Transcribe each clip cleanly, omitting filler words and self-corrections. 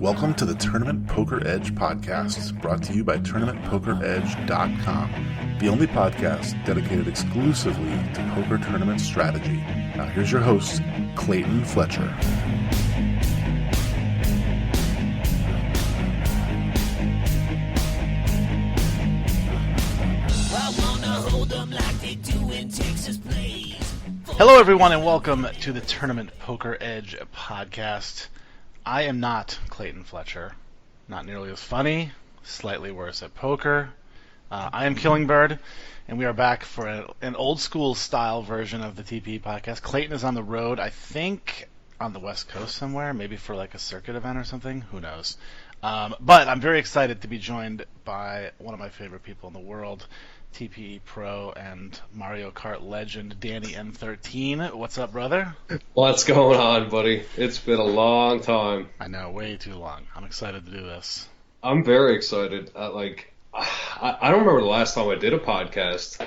Welcome to the Tournament Poker Edge podcast, brought to you by TournamentPokerEdge.com, the only podcast dedicated exclusively to poker tournament strategy. Now here's your host, Clayton Fletcher. Hello everyone and welcome to the Tournament Poker Edge podcast. I am not Clayton Fletcher, not nearly as funny, slightly worse at poker. I am Killingbird, and we are back for an old school style version of the TP podcast. Clayton is on the road, I think on the West Coast somewhere, maybe for like a circuit event or something, who knows. But I'm very excited to be joined by one of my favorite people in the world, TP Pro and Mario Kart legend DannyN13. What's up, brother? What's going on, buddy? It's been a long time. I know, way too long. I'm excited to do this. I'm very excited. I don't remember the last time I did a podcast.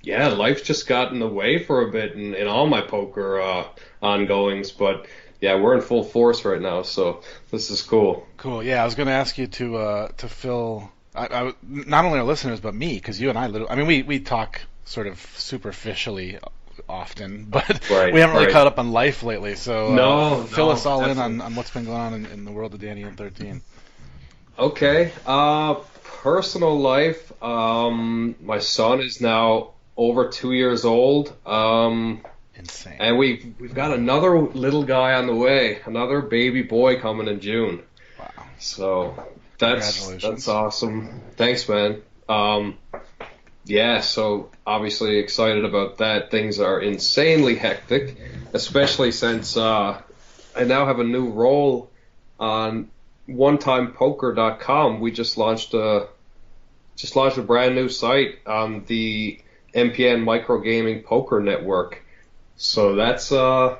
Life just got in the way for a bit in all my poker ongoings, but yeah, we're in full force right now, so this is cool. Cool. Yeah, I was going to ask you to fill. Not only our listeners, but me, because you and I, we talk sort of superficially often, but we haven't really caught up on life lately. So fill us all definitely in on what's been going on in the world of DannyN13. Okay. Personal life. My son is now over 2 years old. Insane. And we've got another little guy on the way, another baby boy coming in June. Wow. So that's awesome. Thanks, man. So obviously excited about that. Things are insanely hectic, especially since I now have a new role on OneTimePoker.com. We just launched a brand new site on the MPN Microgaming Poker Network. So that's we're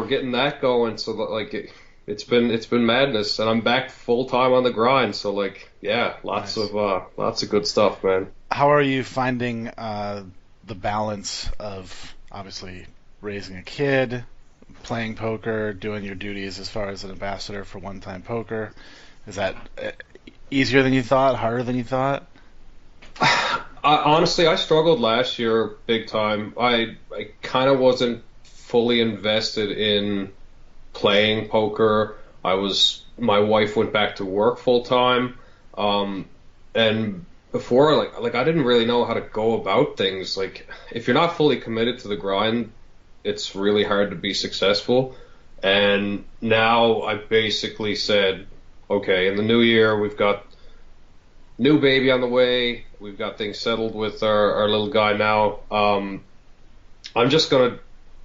getting that going. So that, it's been madness, and I'm back full time on the grind. So lots of good stuff, man. How are you finding the balance of obviously raising a kid, playing poker, doing your duties as far as an ambassador for One Time Poker? Is that easier than you thought? Harder than you thought? Honestly, I struggled last year big time. I kind of wasn't fully invested in playing poker. My wife went back to work full time, and before, I didn't really know how to go about things. If you're not fully committed to the grind, it's really hard to be successful. And now I basically said, okay, in the new year, we've got new baby on the way. We've got things settled with our little guy now. I'm just gonna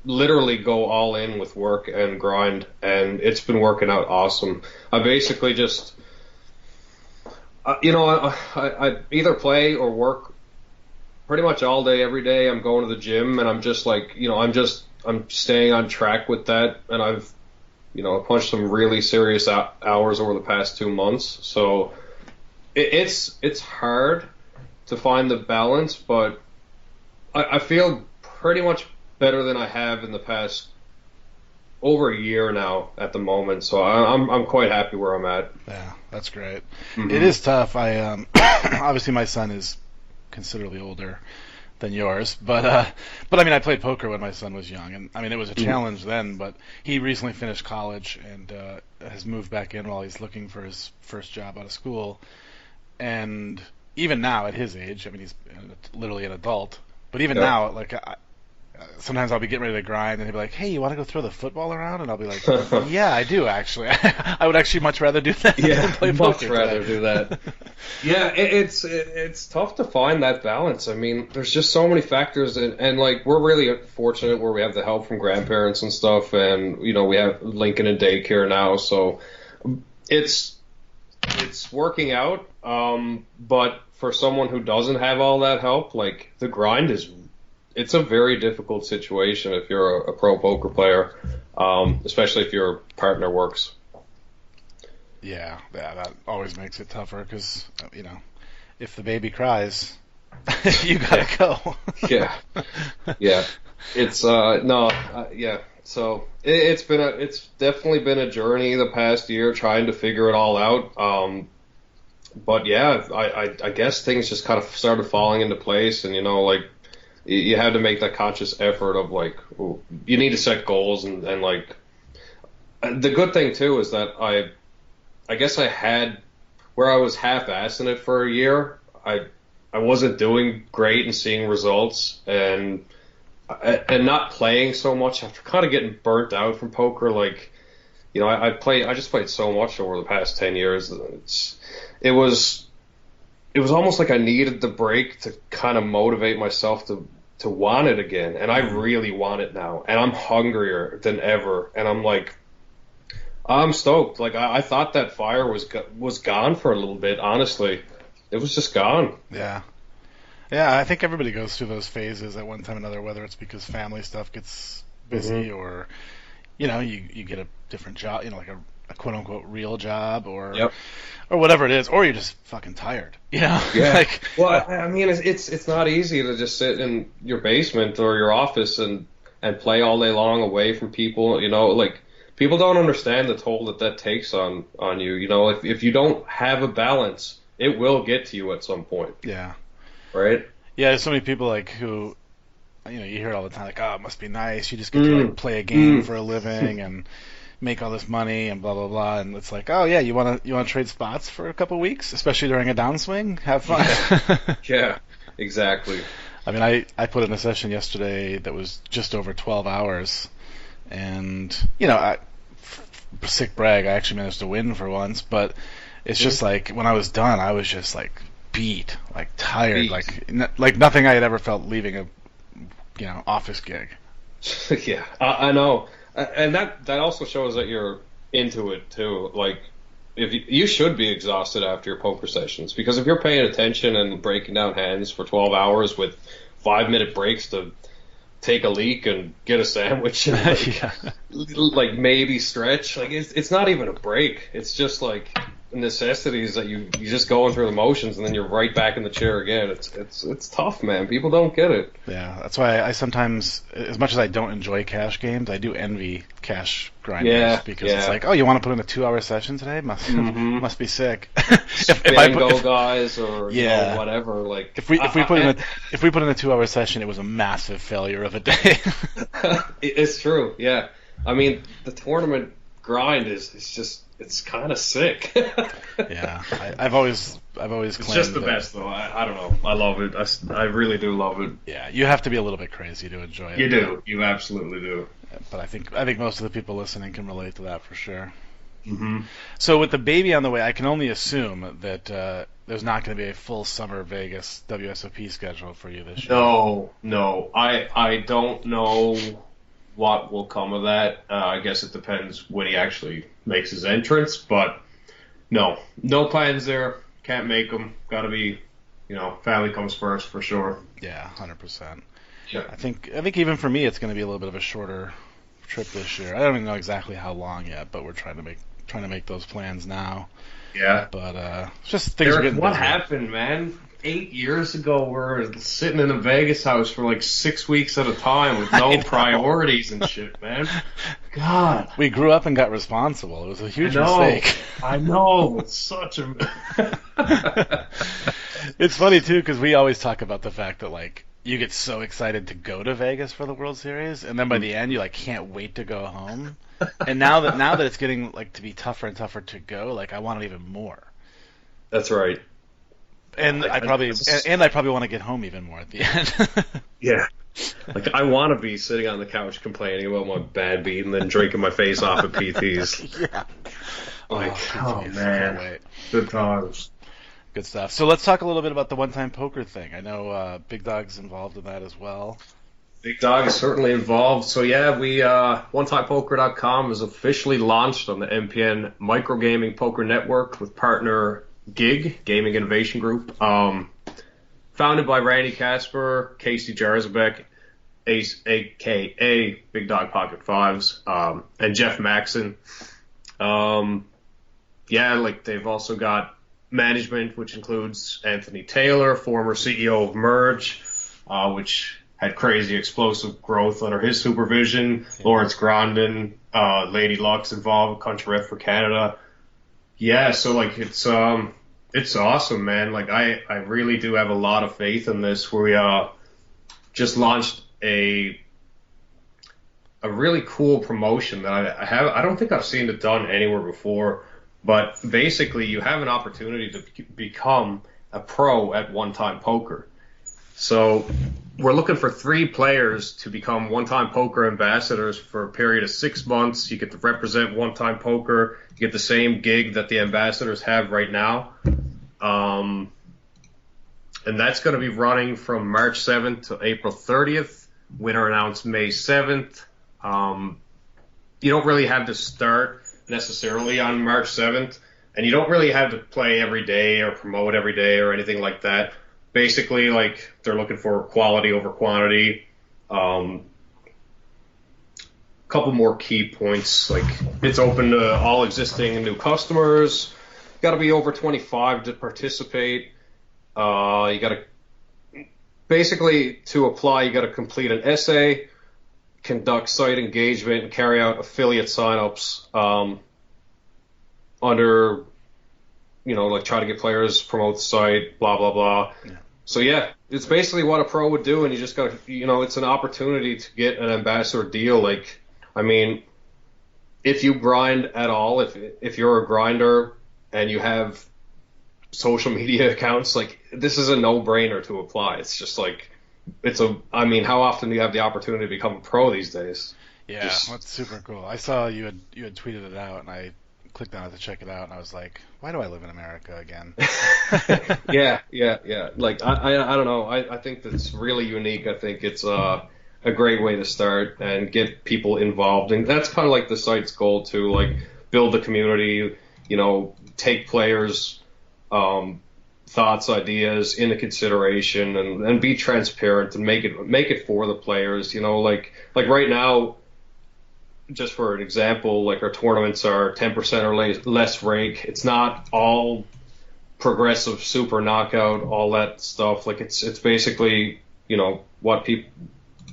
literally go all in with work and grind, and it's been working out awesome. I basically just, I either play or work pretty much all day, every day. I'm going to the gym, and I'm just I'm staying on track with that, and I've, punched some really serious hours over the past 2 months. So it's hard to find the balance, but I feel pretty much better than I have in the past over a year now at the moment. So I'm quite happy where I'm at. Yeah, that's great. Mm-hmm. It is tough. I obviously my son is considerably older than yours, but I played poker when my son was young, and it was a challenge then. But he recently finished college and has moved back in while he's looking for his first job out of school. And even now, at his age, he's literally an adult. But even now, sometimes I'll be getting ready to grind, and he'll be like, "Hey, you want to go throw the football around?" And I'll be like, "Yeah, I do actually. I would actually much rather do that than play poker. Much rather do that." Yeah, it's tough to find that balance. There's just so many factors, and we're really fortunate where we have the help from grandparents and stuff, and we have Lincoln and daycare now, so it's working out. But for someone who doesn't have all that help, the grind it's a very difficult situation if you're a pro poker player, especially if your partner works. Yeah, that always makes it tougher because, if the baby cries, You gotta go. Yeah, yeah. It's no, yeah. So it's definitely been a journey the past year trying to figure it all out. But yeah, I guess things just kind of started falling into place, and like you had to make that conscious effort of like ooh, you need to set goals and like the good thing too is that I guess I had where I was half-assing it for a year. I wasn't doing great and seeing results and not playing so much after kind of getting burnt out from poker. Like, I just played so much over the past 10 years. It was, it was almost like I needed the break to kind of motivate myself to want it again. And I really want it now. And I'm hungrier than ever. And I'm like, I'm stoked. Like, I thought that fire was gone for a little bit, honestly. It was just gone. Yeah. Yeah, I think everybody goes through those phases at one time or another, whether it's because family stuff gets busy or, you get a different job, like a quote unquote real job Yep. or whatever it is, or you're just fucking tired, Yeah. like, Well, I mean, it's not easy to just sit in your basement or your office and play all day long away from people. Like people don't understand the toll that takes on you. If you don't have a balance, it will get to you at some point. yeah. Right? Yeah, there's so many people like who, you hear it all the time, like, oh, it must be nice. You just get to like play a game for a living and make all this money and blah blah blah. And it's like, oh yeah, you wanna trade spots for a couple of weeks, especially during a downswing. Have fun. Yeah, exactly. I mean, I put in a session yesterday that was just over 12 hours, and sick brag, I actually managed to win for once, but it's just like when I was done, I was just like beat, like tired, Beat. like nothing I had ever felt leaving a office gig. Yeah, I know, and that also shows that you're into it too. Like, if you should be exhausted after your poker sessions because if you're paying attention and breaking down hands for 12 hours with 5-minute breaks to take a leak and get a sandwich and Yeah. like maybe stretch, like it's not even a break. It's just like necessities that you just going through the motions and then you're right back in the chair again. It's tough, man. People don't get it. Yeah, that's why I sometimes, as much as I don't enjoy cash games, I do envy cash grinders Yeah, because yeah. it's like, oh, you want to put in a 2-hour session today? Must be sick. if I Spin put, go guys or Yeah. whatever. Like if we put in a 2-hour session, it was a massive failure of a day. it's true. Yeah, I mean the tournament grind is just it's kind of sick. Yeah, I've always It's claimed just the that, best though. I don't know. I love it. I really do love it. Yeah, you have to be a little bit crazy to enjoy it. You do. You absolutely do. But I think most of the people listening can relate to that for sure. Hmm. So with the baby on the way, I can only assume that there's not going to be a full summer Vegas WSOP schedule for you this year. No. I don't know what will come of that. I guess it depends when he actually makes his entrance, but no plans there. Can't make them. Got to be, family comes first for sure. Yeah, 100%. Yeah. I think even for me, it's going to be a little bit of a shorter trip this year. I don't even know exactly how long yet, but we're trying to make those plans now. Yeah. But it's just things are Eric, getting what busy. happened, man? 8 years ago, we're sitting in a Vegas house for like 6 weeks at a time with I no know. priorities and shit, man. God. We grew up and got responsible. It was a huge I know. mistake. I know. It's such a. It's funny too because we always talk about the fact that like you get so excited to go to Vegas for the World Series, and then by the end you like can't wait to go home. And now that it's getting like to be tougher and tougher to go, like I want it even more. That's right. And I probably want to get home even more at the end. Yeah. Like, I want to be sitting on the couch complaining about my bad beat and then drinking my face off at PTs. Yeah. Like, oh, PTs, man. can't wait. Good times. Good stuff. So let's talk a little bit about the one-time poker thing. I know Big Dog's involved in that as well. Big Dog is certainly involved. So, yeah, we OneTimePoker.com is officially launched on the MPN Microgaming Poker Network with partner GIG, Gaming Innovation Group. Founded by Randy Casper, Casey Jarzabek, a.k.a. Big Dog Pocket Fives, and Jeff Maxon. Yeah, like they've also got management, which includes Anthony Taylor, former CEO of Merge, which had crazy explosive growth under his supervision. Yeah. Lawrence Grandin, Lady Luck's involved, country rep for Canada. Yeah, so like it's awesome, man. Like I really do have a lot of faith in this. We just launched a really cool promotion that I don't think I've seen it done anywhere before. But basically, you have an opportunity to become a pro at One Time Poker. So we're looking for 3 players to become One Time Poker ambassadors for a period of 6 months. You get to represent One Time Poker. You get the same gig that the ambassadors have right now. And that's going to be running from March 7th to April 30th. Winner announced May 7th. You don't really have to start necessarily on March 7th, and you don't really have to play every day or promote every day or anything like that. Basically, like, they're looking for quality over quantity. Couple more key points, like it's open to all existing and new customers. Got to be over 25 to participate. You got to basically, to apply, you got to complete an essay, conduct site engagement, and carry out affiliate signups under, like try to get players, promote the site, blah, blah, blah. Yeah. So, yeah, it's basically what a pro would do, and you just got to, it's an opportunity to get an ambassador deal. Like, I mean, if you grind at all, if you're a grinder and you have social media accounts, like, this is a no-brainer to apply. It's just like, how often do you have the opportunity to become a pro these days? Yeah, that's super cool. I saw you had tweeted it out, and I clicked on it to check it out, and I was like, why do I live in America again? Yeah. Like, I don't know. I think that's really unique. I think it's a great way to start and get people involved. And that's kind of like the site's goal, too, like, build the community, take players' thoughts, ideas into consideration, and be transparent and make it for the players. Like right now, just for an example, like our tournaments are 10% or less rake. It's not all progressive, super knockout, all that stuff. Like it's basically what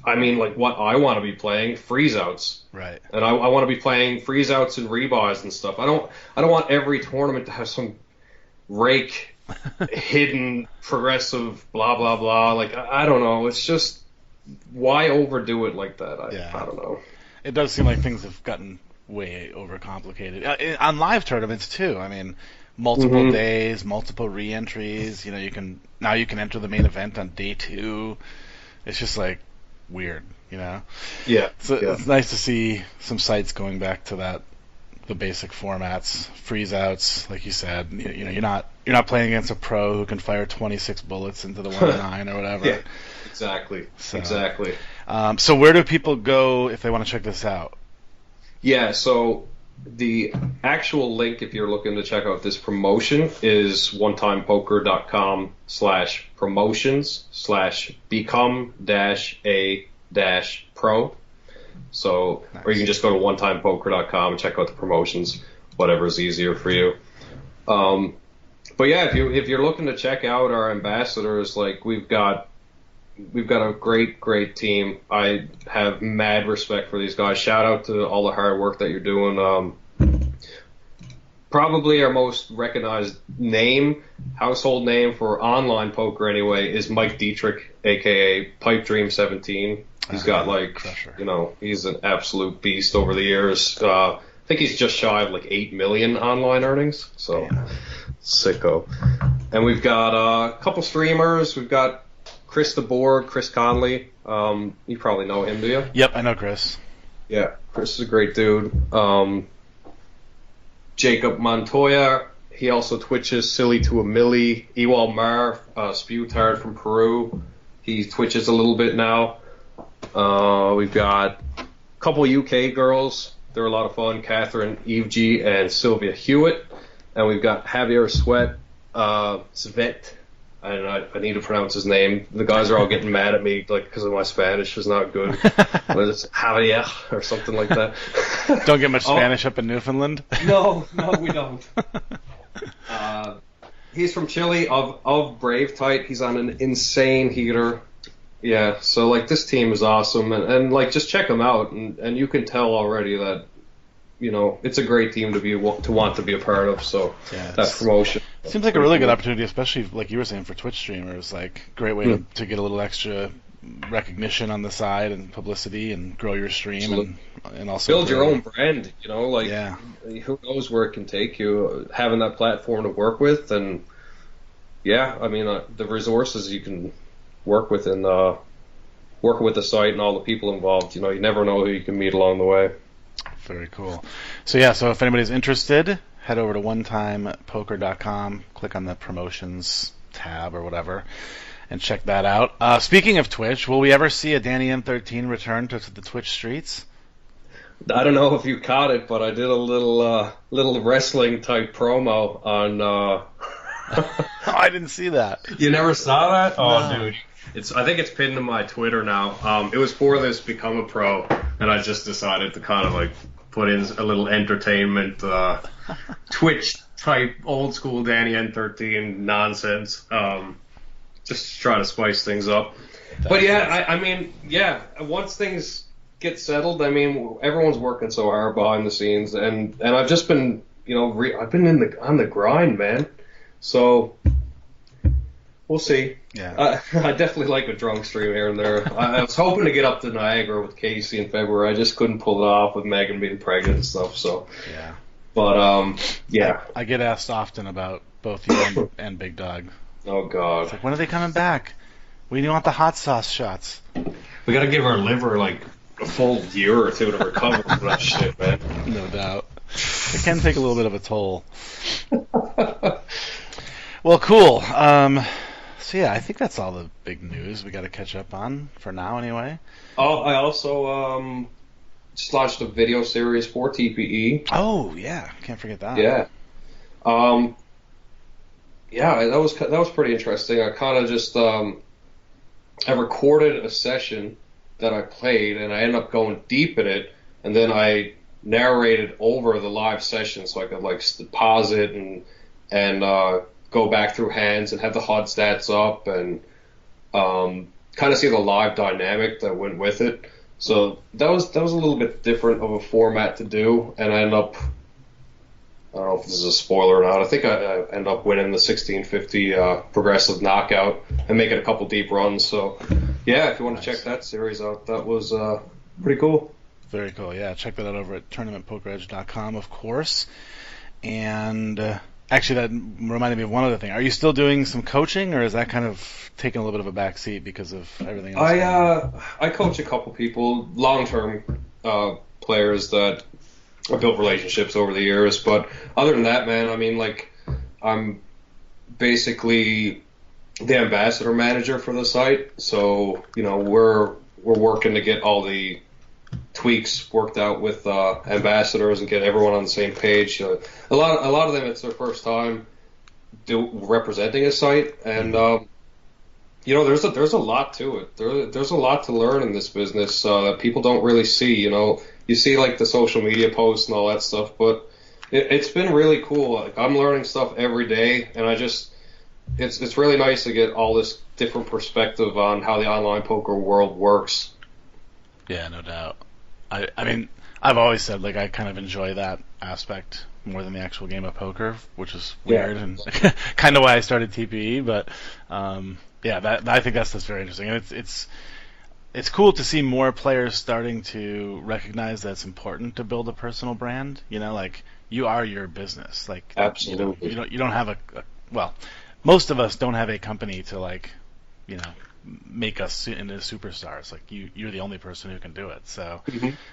I want to be playing, freeze outs. Right. And I want to be playing freeze outs and rebuys and stuff. I don't want every tournament to have some rake hidden progressive blah blah blah. Like I don't know. It's just, why overdo it like that? I don't know. It does seem like things have gotten way overcomplicated on live tournaments too. I mean, multiple days, multiple re-entries. You can enter the main event on day 2. It's just like weird, Yeah. So it's nice to see some sites going back to the basic formats, freeze outs, like you said. You're not playing against a pro who can fire 26 bullets into the 1-9 or whatever. Yeah, exactly. So where do people go if they want to check this out? Yeah, so the actual link, if you're looking to check out this promotion, is onetimepoker.com/promotions/become-a-pro. So, nice. Or you can just go to onetimepoker.com and check out the promotions, whatever is easier for you. But yeah, if you're looking to check out our ambassadors, like we've got a great team. I have mad respect for these guys. Shout out to all the hard work that you're doing. Probably our most recognized household name for online poker anyway, is Mike Dietrich, aka Pipe Dream 17. He's got he's an absolute beast over the years. I think he's just shy of like 8 million online earnings. So sicko. And we've got a couple streamers. We've got Chris the Board, Chris Conley. You probably know him, do you? Yep, I know Chris. Yeah, Chris is a great dude. Jacob Montoya, he also twitches Silly to a Millie. Ewald Mar, Spewtard from Peru, he twitches a little bit now. We've got a couple UK girls. They're a lot of fun. Catherine Evg and Sylvia Hewitt. And we've got Javier Svet. And I need to pronounce his name. The guys are all getting mad at me because of my Spanish is not good. What is it? Javier or something like that. Don't get much Spanish up in Newfoundland? No, we don't. He's from Chile of Brave Tight. He's on an insane heater. Yeah, so like this team is awesome, and like just check them out, and you can tell already that it's a great team to want to be a part of. So Yeah, that's promotion. seems like a really good opportunity, especially like you were saying for Twitch streamers. Like great way to get a little extra recognition on the side and publicity and grow your stream and also build your own brand. Yeah. Who knows where it can take you, having that platform to work with, and the resources you can work with and working with the site and all the people involved. You never know who you can meet along the way. Very cool. So if anybody's interested, head over to onetimepoker.com, click on the promotions tab or whatever, and check that out. Speaking of Twitch, will we ever see a DannyN13 return to the Twitch streets? I don't know if you caught it, but I did a little wrestling type promo on. I didn't see that. You never saw that? Oh, No. dude. I think it's pinned to my Twitter now. It was for this Become a Pro, and I just decided to kind of like put in a little entertainment Twitch type old school DannyN13 nonsense. Just to try to spice things up. But yeah, once things get settled, everyone's working so hard behind the scenes, and I've just been, I've been on the grind, man. So we'll see. Yeah. I definitely like a drunk stream here and there. I was hoping to get up to Niagara with Casey in February. I just couldn't pull it off with Megan being pregnant and stuff. So Yeah. But yeah. I get asked often about both you and Big Dog. Oh God. It's like, when are they coming back? We want the hot sauce shots. We got to give our liver like a full year or two to recover from that shit, man. No doubt. It can take a little bit of a toll. Well, cool. So yeah, I think that's all the big news we got to catch up on for now, anyway. Oh, I also just launched a video series for TPE. Oh yeah, can't forget that. Yeah. Yeah, that was pretty interesting. I kind of just I recorded a session that I played, and I ended up going deep in it, and then I narrated over the live session, so I could like pause it and go back through hands and have the HUD stats up and kind of see the live dynamic that went with it. So that was a little bit different of a format to do, and I ended up, I don't know if this is a spoiler or not, I think I ended up winning the 1650 progressive knockout and making a couple deep runs. So yeah, if you want to check that series out, that was pretty cool. Very cool. Yeah, check that out over at tournamentpokeredge.com, of course. And actually, that reminded me of one other thing. Are you still doing some coaching, or is that kind of taking a little bit of a backseat because of everything else? I coach a couple people, long-term players that I built relationships over the years. But other than that, man, I'm basically the ambassador manager for the site. So we're working to get all the tweaks worked out with ambassadors and get everyone on the same page. A lot of them, it's their first time representing a site, and there's a lot to it. There's a lot to learn in this business that people don't really see. You see like the social media posts and all that stuff, but it's been really cool. Like, I'm learning stuff every day, and it's really nice to get all this different perspective on how the online poker world works. Yeah, no doubt. I mean, I've always said, like, I kind of enjoy that aspect more than the actual game of poker, which is weird and kind of why I started TPE. But I think that's very interesting, and it's cool to see more players starting to recognize that it's important to build a personal brand. Like, you are your business. Like, absolutely, you don't have well, most of us don't have a company to make us into superstars. Like, you're the only person who can do it. So,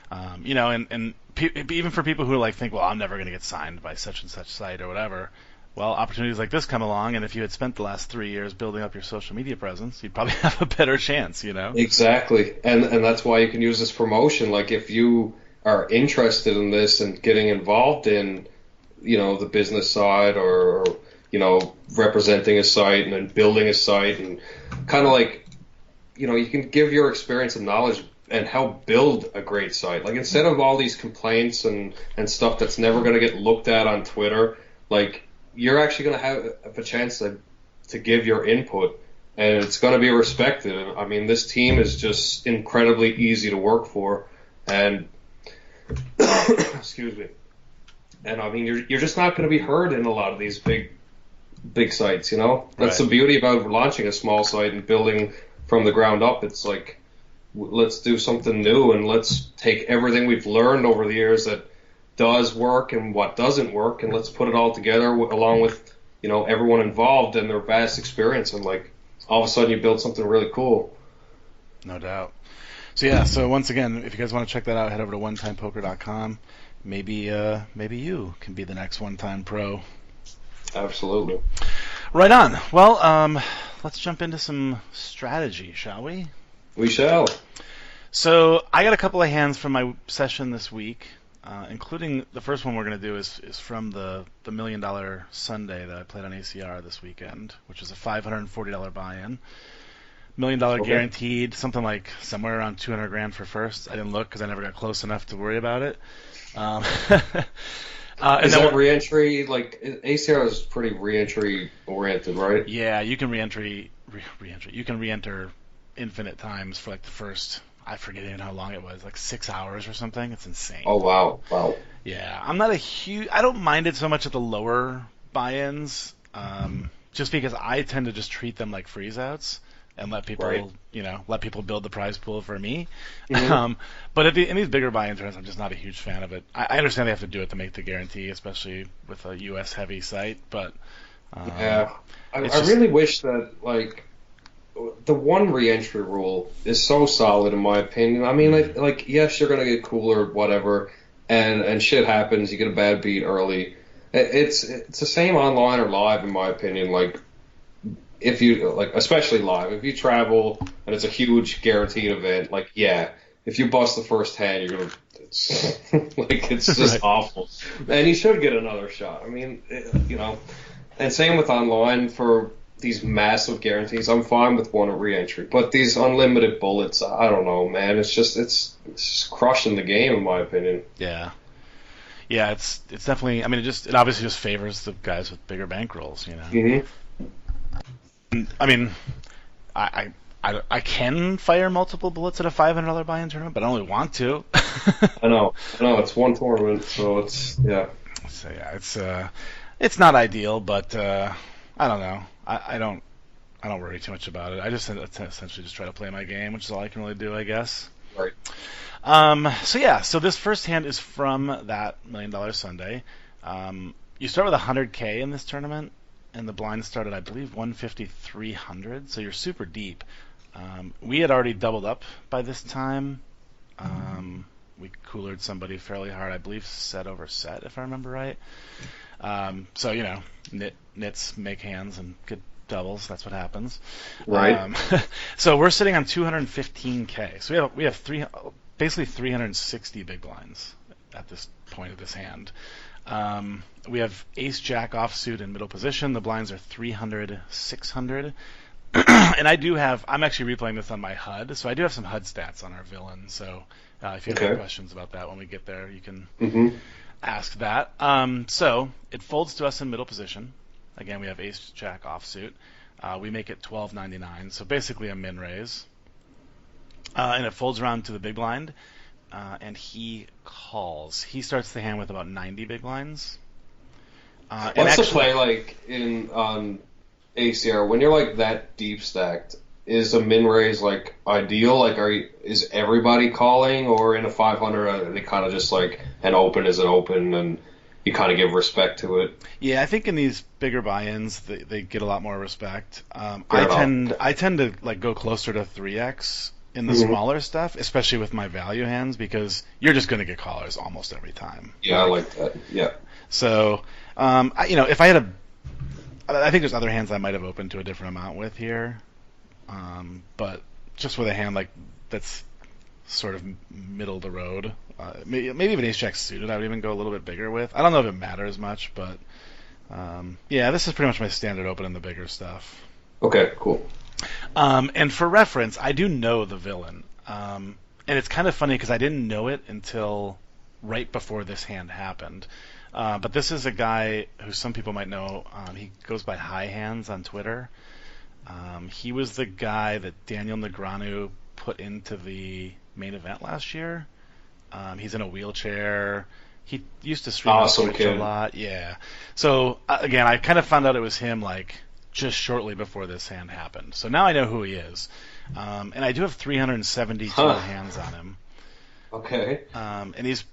and even for people who think, well, I'm never going to get signed by such and such site or whatever. Well, opportunities like this come along, and if you had spent the last 3 years building up your social media presence, you'd probably have a better chance. Exactly, and that's why you can use this promotion. Like, if you are interested in this and getting involved in, the business side or representing a site and then building a site and kind of you can give your experience and knowledge and help build a great site. Like, instead of all these complaints and stuff that's never going to get looked at on Twitter, like, you're actually going to have a chance to give your input, and it's going to be respected. I mean, this team is just incredibly easy to work for, and excuse me. And I mean, you're just not going to be heard in a lot of these big sites. You know, that's Right. the beauty about launching a small site and building from the ground up. It's like, let's do something new, and let's take everything we've learned over the years that does work and what doesn't work, and let's put it all together along with, you know, everyone involved and their vast experience, and like all of a sudden you build something really cool. No doubt. So yeah, so once again, if you guys want to check that out, head over to onetimepoker.com. Maybe you can be the next one-time pro. Absolutely. Right on. Well, let's jump into some strategy, shall we? We shall. So I got a couple of hands from my session this week, including the first one we're going to do is from the $1 Million Sunday that I played on ACR this weekend, which is a $540 buy-in. $1 Million guaranteed, something like somewhere around 200 grand for first. I didn't look because I never got close enough to worry about it. Is that re-entry? Like ACR is pretty re-entry oriented, right? Yeah, you can re-entry. You can re-enter infinite times for like the first. I forget even how long it was, like 6 hours or something. It's insane. Oh wow. Yeah, I'm not a huge. I don't mind it so much at the lower buy-ins, just because I tend to just treat them like freeze-outs and let people, Right. let people build the prize pool for me. Mm-hmm. But in these bigger buy-in tournaments, I'm just not a huge fan of it. I understand they have to do it to make the guarantee, especially with a U.S. heavy site, but Yeah, I just, really wish that like the one re-entry rule is so solid in my opinion. I mean, like yes, you're gonna get cooler, whatever, and shit happens. You get a bad beat early. It's the same online or live in my opinion. Like if you like, especially live, if you travel and it's a huge guaranteed event, like yeah, if you bust the first hand, you're gonna. It's like it's just Right. awful, and you should get another shot. I mean, you know. And same with online for these massive guarantees. I'm fine with one at re-entry, but these unlimited bullets, I don't know, man. It's just crushing the game, in my opinion. Yeah. Yeah, it's definitely. I mean, it obviously just favors the guys with bigger bankrolls, you know. Mm-hmm. I mean, I can fire multiple bullets at a $500 buy-in tournament, but I only want to. I know. It's one tournament, so it's yeah. So yeah, it's not ideal, but I don't know. I don't worry too much about it. I just essentially just try to play my game, which is all I can really do, I guess. Right. So this first hand is from that $1 Million Sunday. You start with 100K in this tournament, and the blind started, I believe, 150, 300. So you're super deep. We had already doubled up by this time. We coolered somebody fairly hard, I believe, set over set, if I remember right. So nits make hands and get doubles. That's what happens. Right. So we're sitting on 215K. So we have basically 360 big blinds at this point of this hand. We have Ace Jack offsuit in middle position. The blinds are 300, 600. And I'm actually replaying this on my HUD, so I do have some HUD stats on our villain. So if you have any questions about that when we get there, you can ask that. So it folds to us in middle position. Again, we have Ace Jack offsuit. We make it 12.99, so basically a min raise. And it folds around to the big blind, and he calls. He starts the hand with about 90 big blinds. What's the play like on ACR when you're like that deep stacked? Is a min raise like ideal? Like, is everybody calling, or in a 500 are they kind of just like an open is an open and you kind of give respect to it? Yeah, I think in these bigger buy-ins they get a lot more respect. I tend to like go closer to 3x in the smaller stuff, especially with my value hands, because you're just going to get callers almost every time. Yeah, I like that. Yeah. So, if I had I think there's other hands I might have opened to a different amount with here. But just with a hand like that's sort of middle of the road, maybe even Ace Jack suited, I would even go a little bit bigger with. I don't know if it matters much, but yeah, this is pretty much my standard open in the bigger stuff. Okay, cool. And for reference, I do know the villain, and it's kind of funny because I didn't know it until right before this hand happened. But this is a guy who some people might know. He goes by High Hands on Twitter. He was the guy that Daniel Negreanu put into the main event last year. He's in a wheelchair. He used to stream on Twitch a lot. Yeah. So again, I kind of found out it was him like just shortly before this hand happened. So now I know who he is. And I do have 372 hands on him. Okay. And he's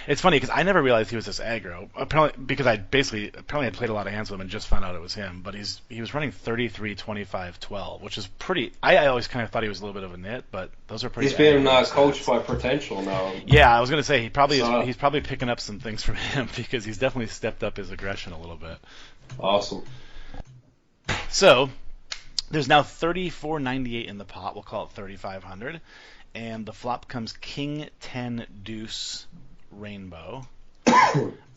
it's funny because I never realized he was this aggro. Apparently, because I apparently had played a lot of hands with him and just found out it was him. But he was running 33, 25, 12, which is pretty. I always kind of thought he was a little bit of a nit, but those are pretty. He's being coached by Potential now. Yeah, I was gonna say he's probably picking up some things from him because he's definitely stepped up his aggression a little bit. Awesome. So there's now 34.98 in the pot. We'll call it 3,500, and the flop comes King 10 Deuce Rainbow.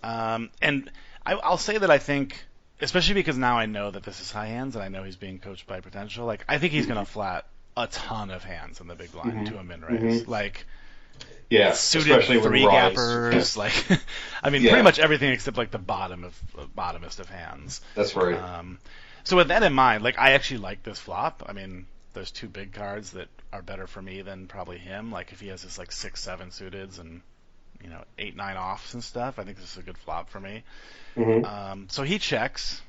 And I'll say that I think, especially because now I know that this is High Hands and I know he's being coached by Potential, like I think he's going to flat a ton of hands in the big blind to a min raise. Like, yeah, suited three gappers, like, I mean, pretty much everything except like the bottomest of hands. That's right. So with that in mind, like I actually like this flop. I mean, there's two big cards that are better for me than probably him. Like if he has this like 6-7 suiteds and 8-9 offs and stuff, I think this is a good flop for me. So he checks,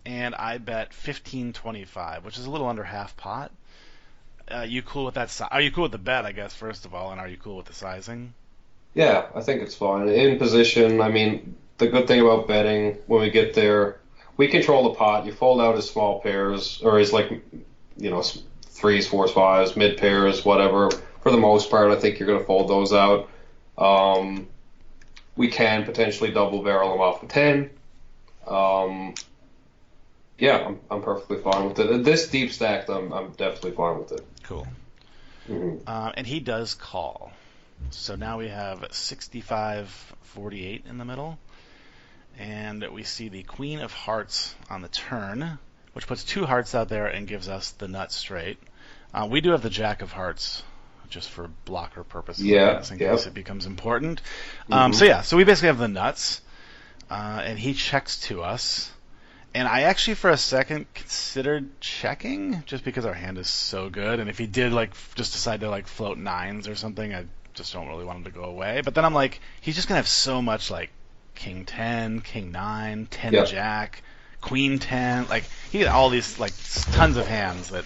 and I bet 15.25, which is a little under half pot. You cool with that? Are you cool with the bet, I guess, first of all, and are you cool with the sizing? Yeah, I think it's fine. In position, I mean, the good thing about betting when we get there, we control the pot. You fold out his small pairs, or his threes, fours, fives, mid pairs, whatever. For the most part, I think you're going to fold those out. We can potentially double barrel him off the 10. Yeah, I'm perfectly fine with it. This deep stacked, I'm definitely fine with it. Cool. And he does call. So now we have 65-48 in the middle. And we see the Queen of Hearts on the turn, which puts 2 hearts out there and gives us the nut straight. We do have the Jack of Hearts, just for blocker purposes, in case it becomes important. So we basically have the nuts, and he checks to us. And I actually, for a second, considered checking, just because our hand is so good. And if he did, just decide to, float nines or something, I just don't really want him to go away. But then I'm like, he's just going to have so much, King 10, King 9, 10 Jack, Queen 10. He had all these, tons of hands that,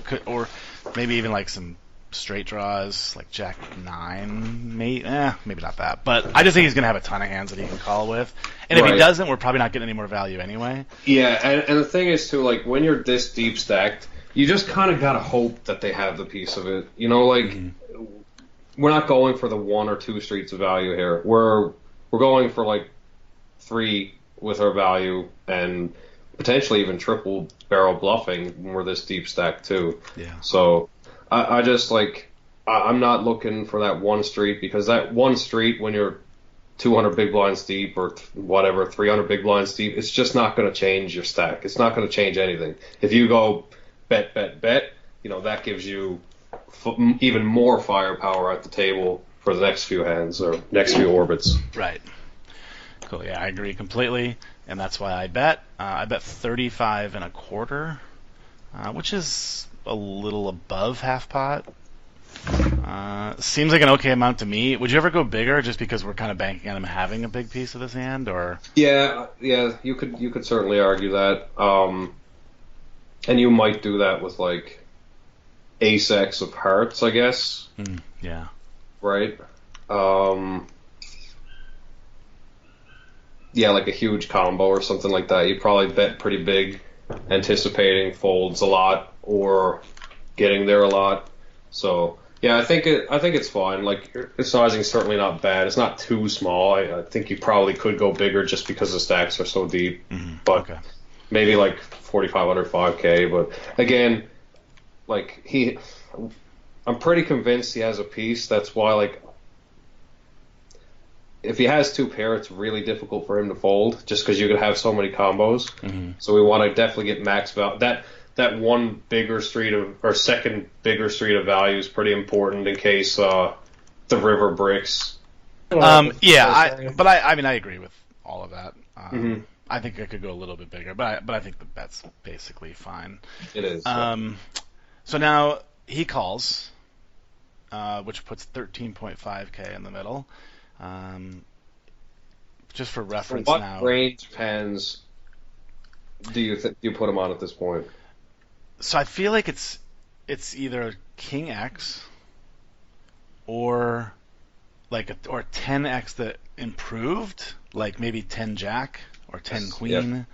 could, or maybe even, some straight draws, like Jack 9, maybe not that. But I just think he's going to have a ton of hands that he can call with. And if he doesn't, we're probably not getting any more value anyway. Yeah, and the thing is, too, when you're this deep stacked, you just kind of got to hope that they have the piece of it. We're not going for the 1 or 2 streets of value here. We're going for, 3 with our value and potentially even triple barrel bluffing when we're this deep stacked, too. Yeah. So I just I'm not looking for that 1 street, because that 1 street when you're 200 big blinds deep or whatever, 300 big blinds deep, it's just not going to change your stack. It's not going to change anything. If you go bet, that gives you even more firepower at the table for the next few hands or next few orbits. Right. Cool. Yeah, I agree completely, and that's why I bet. I bet 35.25, which is a little above half pot. Seems like an okay amount to me. Would you ever go bigger, just because we're kind of banking on him having a big piece of this hand, or? Yeah, you could certainly argue that. And you might do that with ace X of hearts, I guess. Yeah. Right. Yeah, a huge combo or something like that. You probably bet pretty big, anticipating folds a lot or getting there a lot. So yeah, I think it's fine. The sizing is certainly not bad. It's not too small. I think you probably could go bigger just because the stacks are so deep. But maybe 4,500, 5K. But again, I'm pretty convinced he has a piece. That's why if he has 2 pair, it's really difficult for him to fold, just because you could have so many combos. So we want to definitely get max value. That 1 bigger street or second bigger street of value is pretty important in case the river bricks I mean, I agree with all of that. Mm-hmm. I think I could go a little bit bigger, but I think the bet's basically fine. It is. So now he calls, which puts 13.5k in the middle. Just for reference, What now. range of hands do you put him on at this point? So I feel like it's either King X or or 10x that improved, like maybe 10 Jack or 10 Queen.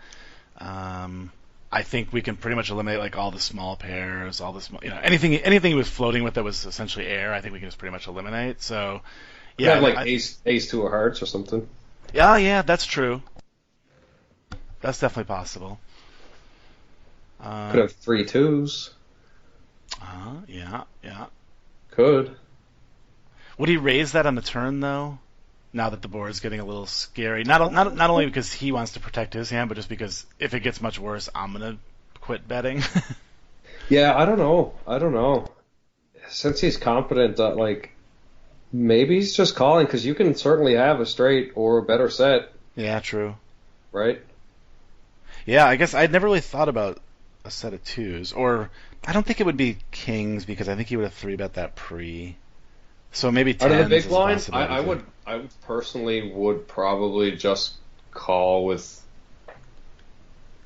Yep. I think we can pretty much eliminate like all the small pairs, all the small, anything he was floating with that was essentially air. I think we can just pretty much eliminate. So yeah, have like ace two of hearts or something. Yeah, that's true. That's definitely possible. Could have 3 twos. Yeah. Could. Would he raise that on the turn though? Now that the board is getting a little scary, not only because he wants to protect his hand, but just because if it gets much worse, I'm gonna quit betting. Yeah, I don't know. Since he's confident that maybe he's just calling because you can certainly have a straight or a better set. Yeah, true. Right. Yeah, I guess I'd never really thought about a set of twos, or I don't think it would be kings because I think he would have 3-bet that pre. So maybe tens. Out of the big blind, I would personally would probably just call with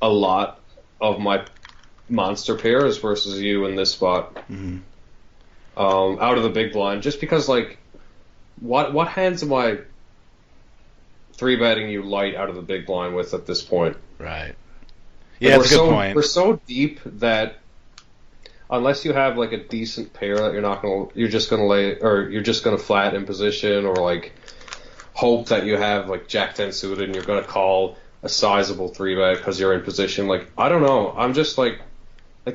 a lot of my monster pairs versus you in this spot. Mm-hmm. Out of the big blind, just because what hands am I 3-betting you light out of the big blind with at this point? Right. Yeah, that's a good point. We're so deep that unless you have a decent pair that you're just gonna flat in position, or hope that you have Jack 10 suited and you're gonna call a sizable 3-bet because you're in position. I don't know. I'm just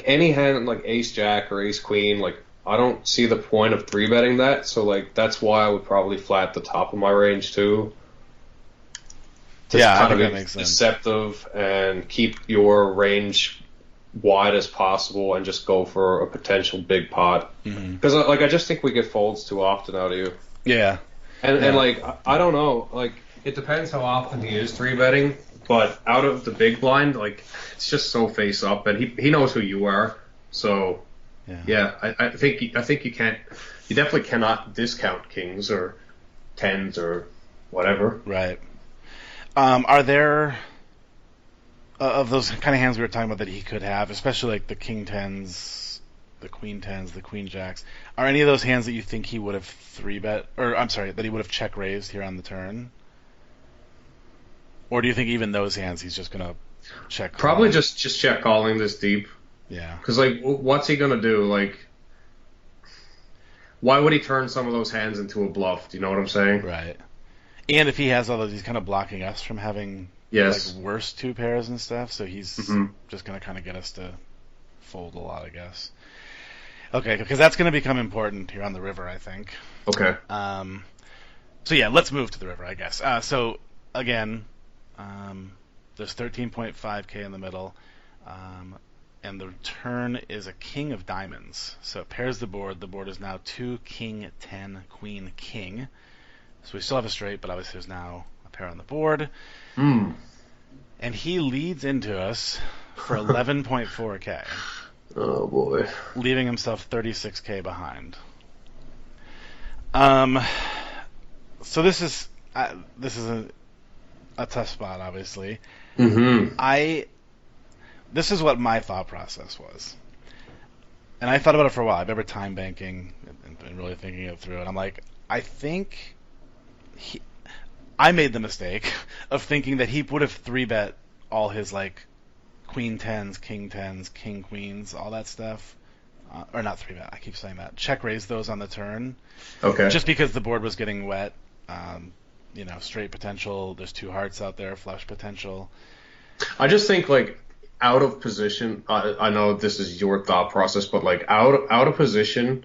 any hand Ace Jack or Ace Queen. I don't see the point of 3-betting that. So that's why I would probably flat the top of my range too. Yeah, I think that makes sense. Deceptive and keep your range wide as possible and just go for a potential big pot. Because I just think we get folds too often out of you. Yeah. And I don't know, it depends how often he is 3-betting, but out of the big blind, it's just so face up, and he knows who you are. So I think you definitely cannot discount kings or tens or whatever. Right. Are there of those kind of hands we were talking about that he could have, especially the king tens, the queen tens, the queen jacks? Are any of those hands that you think he would have 3-bet, or I'm sorry, that he would have check raised here on the turn? Or do you think even those hands he's just gonna check? Probably just check calling this deep. Yeah. Because what's he gonna do? Why would he turn some of those hands into a bluff? Do you know what I'm saying? Right. And if he has all those, he's kind of blocking us from having worse 2 pairs and stuff, so he's just going to kind of get us to fold a lot, I guess. Okay, because that's going to become important here on the river, I think. Okay. So yeah, let's move to the river, I guess. So again, there's 13.5k in the middle, and the turn is a king of diamonds. So it pairs the board. The board is now 2 king 10 queen king. So we still have a straight, but obviously there's now a pair on the board. And he leads into us for 11.4k. Oh boy. Leaving himself 36k behind. So this is a tough spot, obviously. This is what my thought process was. And I thought about it for a while. I remember time banking and really thinking it through. And I'm like, I think I made the mistake of thinking that he would have 3-bet all his queen tens, king queens, all that stuff. Or not 3-bet, I keep saying that. Check raise those on the turn. Okay. Just because the board was getting wet. Straight potential, there's 2 hearts out there, flush potential. I just think out of position, I know this is your thought process, but out of position,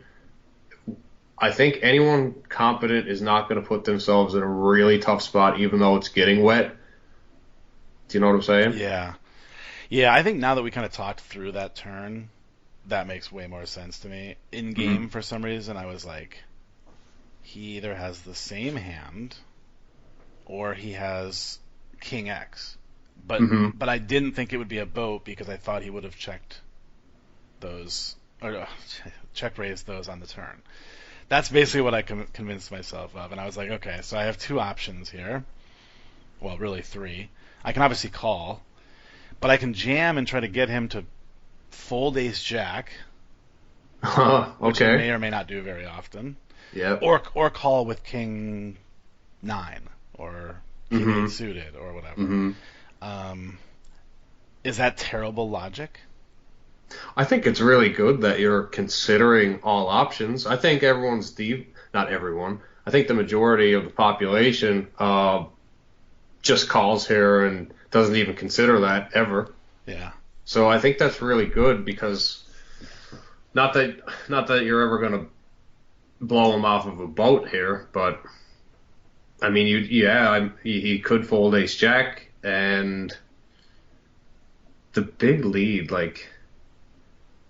I think anyone competent is not going to put themselves in a really tough spot, even though it's getting wet. Do you know what I'm saying? Yeah. Yeah, I think now that we kind of talked through that turn, that makes way more sense to me. In game, for some reason, I was like, he either has the same hand or he has King X. But Mm-hmm. but I didn't think it would be a boat because I thought he would have checked those or check raised those on the turn. That's basically what I convinced myself of, and I was like, okay, so I have two options here. Well, really three. I can obviously call, but I can jam and try to get him to fold Ace Jack, which he Okay. may or may not do very often. Yeah. Or call with King 9 or King 8 suited or whatever. Mm-hmm. Is that terrible logic? I think it's really good that you're considering all options. I think everyone's not everyone. I think the majority of the population just calls here and doesn't even consider that ever. Yeah. So I think that's really good because not that you're ever going to blow him off of a boat here, but I mean, he could fold Ace Jack and the big lead, like.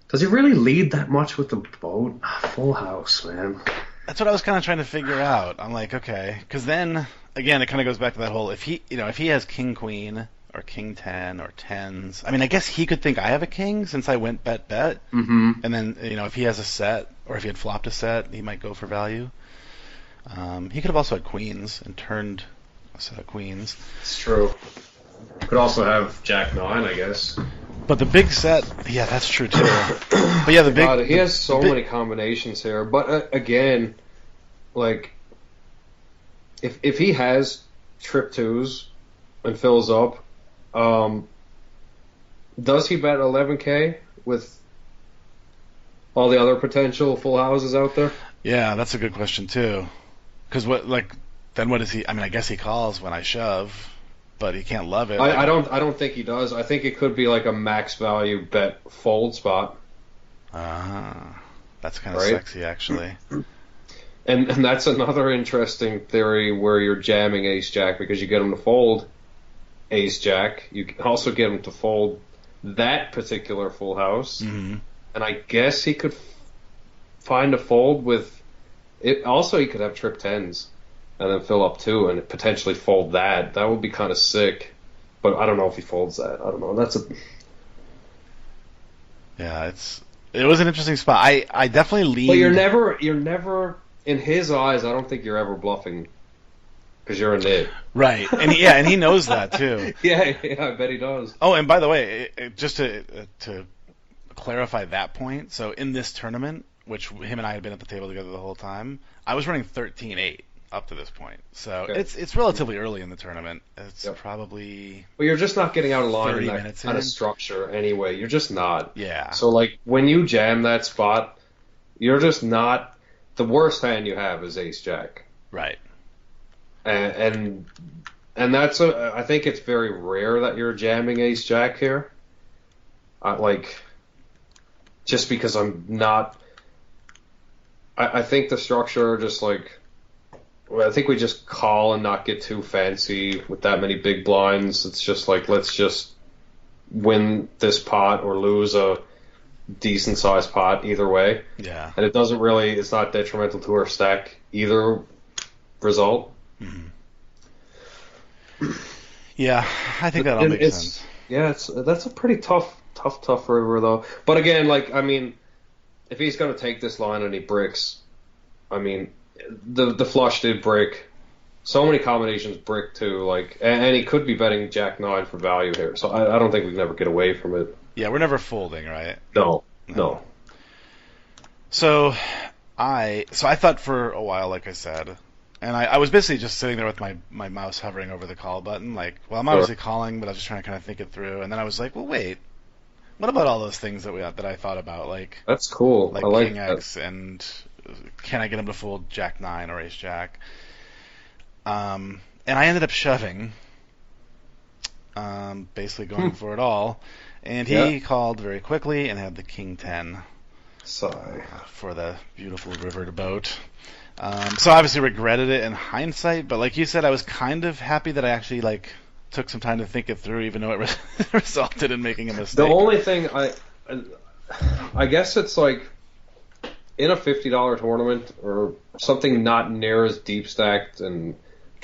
Does he really lead that much with the boat? Full house, man. That's what I was kind of trying to figure out. I'm like, okay, because then again, it kind of goes back to that whole if he has King Queen or King 10 or tens. I mean, I guess he could think I have a king since I went bet, Mm-hmm. and then if he has a set or if he had flopped a set, he might go for value. He could have also had queens and turned a set of queens. It's true. Could also have Jack 9, I guess. But the big set, yeah, that's true too. But yeah, He has so many combinations here. But again, like if he has trip twos and fills up, does he bet 11K with all the other potential full houses out there? Yeah, that's a good question too. Because then what is he? I mean, I guess he calls when I shove. But he can't love it. I don't think he does. I think it could be like a max value bet fold spot. That's kind of sexy, actually. And that's another interesting theory where you're jamming Ace Jack because you get him to fold Ace Jack. You can also get him to fold that particular full house. Mm-hmm. And I guess he could find a fold with it. Also, he could have trip tens. And then fill up 2 and potentially fold that. That would be kind of sick. But I don't know if he folds that. I don't know. Yeah, it was an interesting spot. I definitely leaned. But you're never in his eyes. I don't think you're ever bluffing because you're a nit. Right, and he knows that too. yeah, I bet he does. Oh, and by the way, just to clarify that point. So in this tournament, which him and I had been at the table together the whole time, I was running 13-8. Up to this point, so okay. It's relatively early in the tournament. It's probably. Well, you're just not getting out of line 30 in that minutes kind in. of structure anyway. You're just not. Yeah. So like when you jam that spot, you're just not. The worst hand you have is Ace Jack. Right. And that's I think it's very rare that you're jamming Ace Jack here. Just because I'm not. I think the structure just like. I think we just call and not get too fancy with that many big blinds. It's just like, let's just win this pot or lose a decent sized pot either way. Yeah. And it's not detrimental to our stack either result. Mm-hmm. Yeah, I think that all makes sense. Yeah, that's a pretty tough river though. But again, if he's going to take this line and he bricks, I mean, the flush did brick. So many combinations brick too. And he could be betting Jack 9 for value here. So I don't think we can ever get away from it. Yeah, we're never folding, right? No. So I thought for a while, like I said, and I was basically just sitting there with my mouse hovering over the call button. I'm obviously calling, but I was just trying to kind of think it through. And then I was like, well, wait. What about all those things that I thought about? That's cool. Like I like King that. X and can I get him to fold Jack 9 or Ace Jack? And I ended up shoving, basically going for it all. And he called very quickly and had the King 10 for the beautiful river to boat. So obviously regretted it in hindsight, but like you said, I was kind of happy that I actually took some time to think it through, even though it resulted in making a mistake. The only thing I guess it's in a $50 tournament or something not near as deep stacked and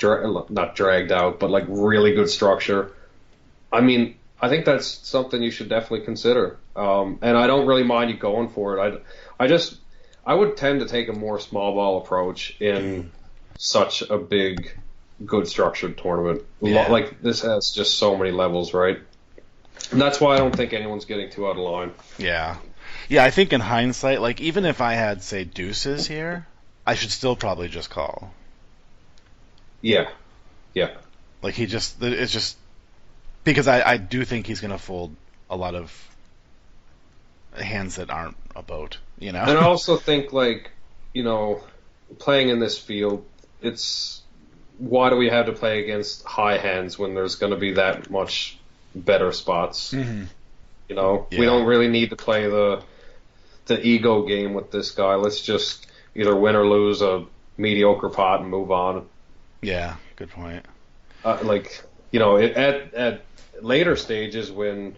not dragged out, but like really good structure. I mean, I think that's something you should definitely consider. And I don't really mind you going for it. I would tend to take a more small ball approach in such a big, good structured tournament. Yeah. Like this has just so many levels, right? And that's why I don't think anyone's getting too out of line. Yeah. Yeah, I think in hindsight, like even if I had, say, deuces here, I should still probably just call. Yeah, yeah. Like it's just because I do think he's going to fold a lot of hands that aren't a boat, you know? And I also think, like, playing in this field, it's why do we have to play against high hands when there's going to be that much better spots? Mm-hmm. We don't really need to play the ego game with this guy. Let's just either win or lose a mediocre pot and move on. Yeah, good point. At later stages when,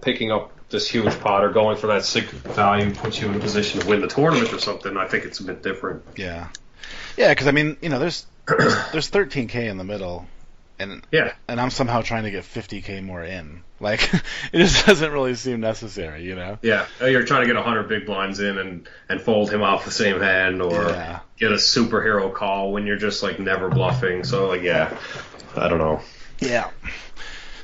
picking up this huge pot or going for that sig value puts you in a position to win the tournament or something, I think it's a bit different. Yeah. Yeah, because, I mean, there's 13K in the middle, and I'm somehow trying to get 50K more in. Like, it just doesn't really seem necessary, Yeah, you're trying to get 100 big blinds in and fold him off the same hand or get a superhero call when you're just, like, never bluffing. So, like, I don't know. Yeah.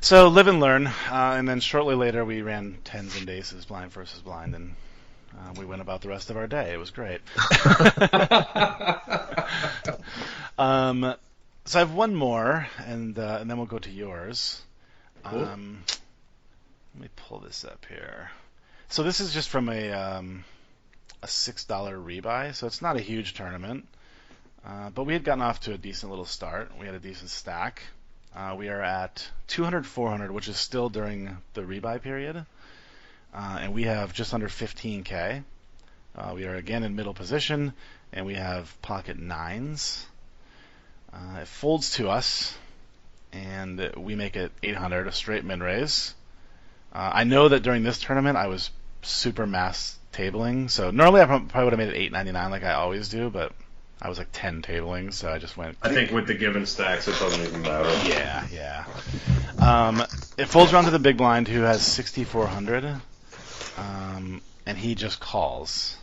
So, live and learn, and then shortly later we ran tens and aces, blind versus blind, and we went about the rest of our day. It was great. So I have one more, and then we'll go to yours. Cool. Let me pull this up here. So this is just from a $6 rebuy, so it's not a huge tournament. But we had gotten off to a decent little start. We had a decent stack. We are at 200, 400, which is still during the rebuy period. And we have just under 15K. We are again in middle position, and we have pocket nines. It folds to us, and we make it 800, a straight min-raise. I know that during this tournament I was super mass tabling, so normally I probably would have made it 899 like I always do, but I was like 10 tabling, so I just went... I think with the given stacks it doesn't even matter. Yeah. It folds around to the big blind, who has 6,400, and he just calls.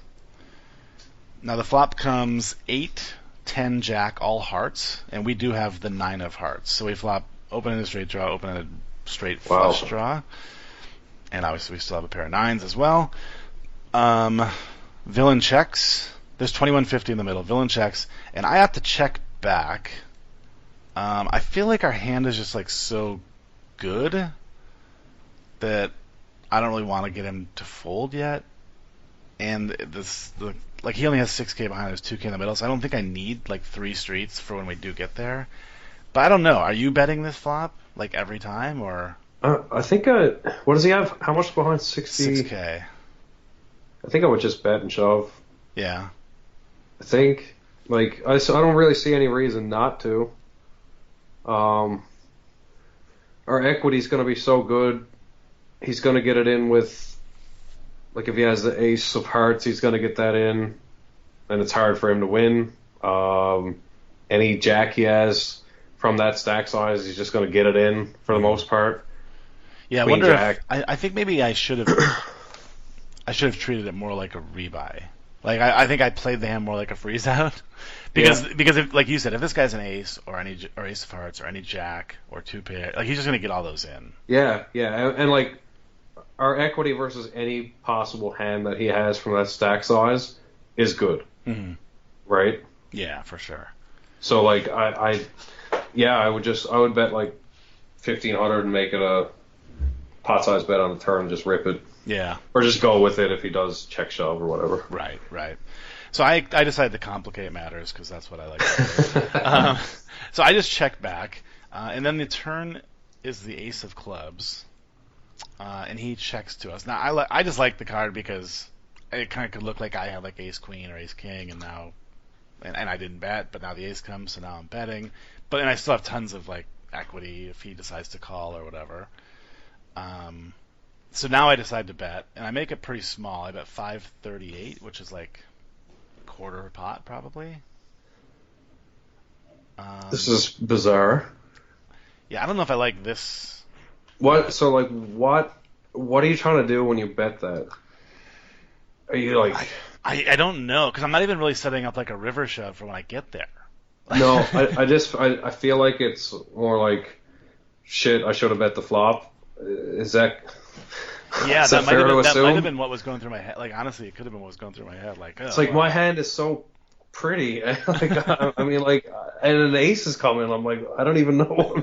Now the flop comes 8, 10, jack, all hearts, and we do have the 9 of hearts. So we flop open in a straight draw, open in a straight flush draw, and obviously we still have a pair of nines as well. Villain checks. There's 2150 in the middle. Villain checks, and I have to check back. I feel like our hand is just like so good that I don't really want to get him to fold yet. And he only has 6K behind us, 2K in the middle, so I don't think I need like 3 streets for when we do get there. But I don't know. Are you betting this flop like every time, or? I think what does he have? How much behind 60? 6K. I think I would just bet and shove. Yeah. I think I don't really see any reason not to. Our equity's going to be so good. He's going to get it in with. Like, if he has the ace of hearts, he's going to get that in, and it's hard for him to win. Any jack he has from that stack size, he's just going to get it in for the most part. Yeah, Queen, I wonder jack. I think maybe I should have treated it more like a rebuy. Like, I think I played the hand more like a freeze out. because if, like you said, if this guy's an ace or ace of hearts or any jack or two pair, like, he's just going to get all those in. Yeah, and like, our equity versus any possible hand that he has from that stack size is good, right? Yeah, for sure. So like I would bet like 1,500 and make it a pot size bet on the turn, just rip it. Yeah. Or just go with it if he does check shove or whatever. Right. So I decided to complicate matters because that's what I like to do. So I just checked back, and then the turn is the ace of clubs. And he checks to us. Now, I just like the card because it kind of could look like I had like ace queen or ace king, and now, and I didn't bet, but now the ace comes, so now I'm betting. And I still have tons of like equity if he decides to call or whatever. So now I decide to bet, and I make it pretty small. I bet 538, which is like quarter pot probably. This is bizarre. Yeah, I don't know if I like this. What? So like, what are you trying to do when you bet that? Are you like? I don't know, because I'm not even really setting up like a river shove for when I get there. No, I feel like it's more like, shit, I should have bet the flop. Is that? Yeah, is that fair to assume? That might have been what was going through my head. Like, honestly, it could have been what was going through my head. Like, It's like, my hand is so pretty. Like, I mean, like, and an ace is coming. I'm like, I don't even know what I'm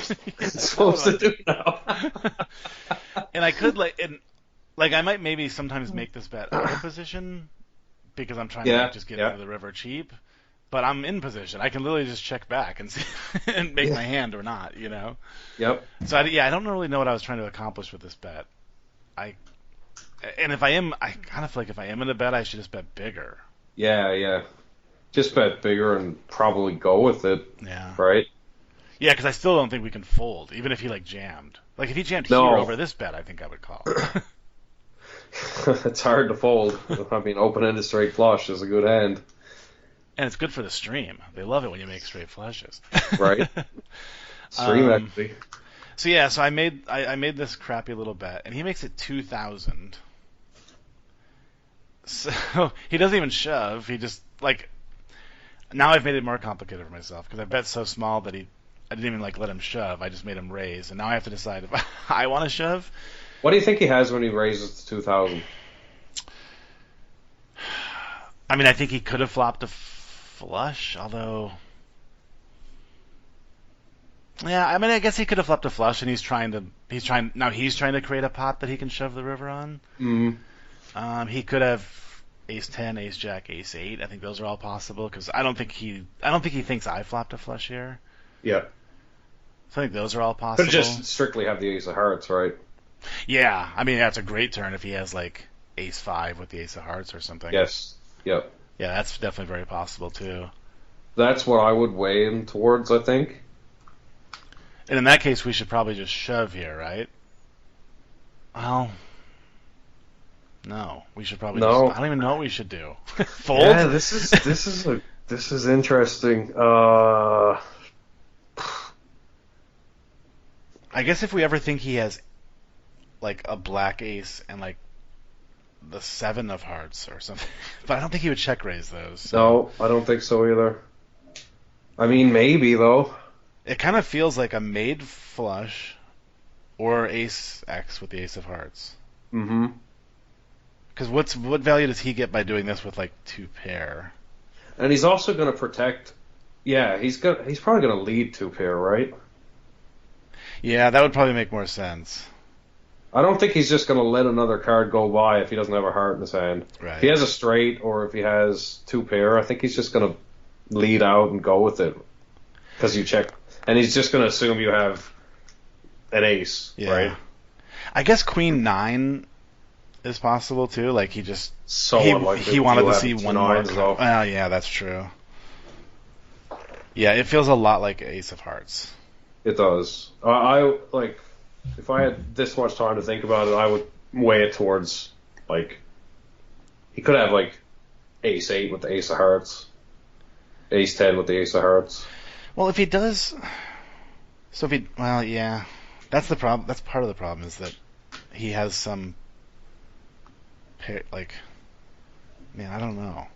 supposed to do now. And I could I might maybe sometimes make this bet out of position because I'm trying to like, just get into the river cheap. But I'm in position. I can literally just check back and see and make my hand or not, you know. Yep. So I don't really know what I was trying to accomplish with this bet. I kind of feel like if I am in a bet, I should just bet bigger. Yeah. Just bet bigger and probably go with it. Yeah. Right? Yeah, because I still don't think we can fold, even if he like jammed. Like if he jammed here over this bet, I think I would call. It's hard to fold. I mean, open-ended straight flush is a good hand. And it's good for the stream. They love it when you make straight flushes. Right. Stream equity. So yeah, so I made this crappy little bet, and he makes it 2,000. So he doesn't even shove. He just like now I've made it more complicated for myself because I bet so small that I didn't even like let him shove. I just made him raise, and now I have to decide if I want to shove. What do you think he has when he raises to 2,000? I mean, I think he could have flopped a flush, although. Yeah, I mean, I guess he could have flopped a flush, and he's trying to create a pot that he can shove the river on. Mm-hmm. He could have ace 10, ace jack, ace 8. I think those are all possible because I don't think he thinks I flopped a flush here. Yeah. So I think those are all possible. Could just strictly have the ace of hearts, right? Yeah, I mean that's a great turn if he has like ace 5 with the ace of hearts or something. Yes. Yep. Yeah, that's definitely very possible too. That's what I would weigh him towards, I think. And in that case, we should probably just shove here, right? Well, no, we should probably. No. I don't even know what we should do. Fold. Yeah, this is interesting. I guess if we ever think he has like a black ace and like the 7 of hearts or something, but I don't think he would check raise those. So. No, I don't think so either. I mean, maybe though. It kind of feels like a made flush or ace X with the ace of hearts. Mm-hmm. Because what value does he get by doing this with like 2 pair? And he's also going to protect. Yeah, he's probably going to lead 2 pair, right? Yeah, that would probably make more sense. I don't think he's just going to let another card go by if he doesn't have a heart in his hand. Right. If he has a straight or if he has 2 pair, I think he's just going to lead out and go with it. Because you check. And he's just going to assume you have an ace, right? I guess Queen 9 is possible too. Like he just unlikely. He wanted to see one more. Well, yeah, that's true. Yeah, it feels a lot like Ace of Hearts. It does. I like if I had this much time to think about it, I would weigh it towards like he could have like Ace 8 with the Ace of Hearts, Ace 10 with the Ace of Hearts. Well, if he does, yeah, that's the problem. That's part of the problem is that he has some, like, man, I don't know.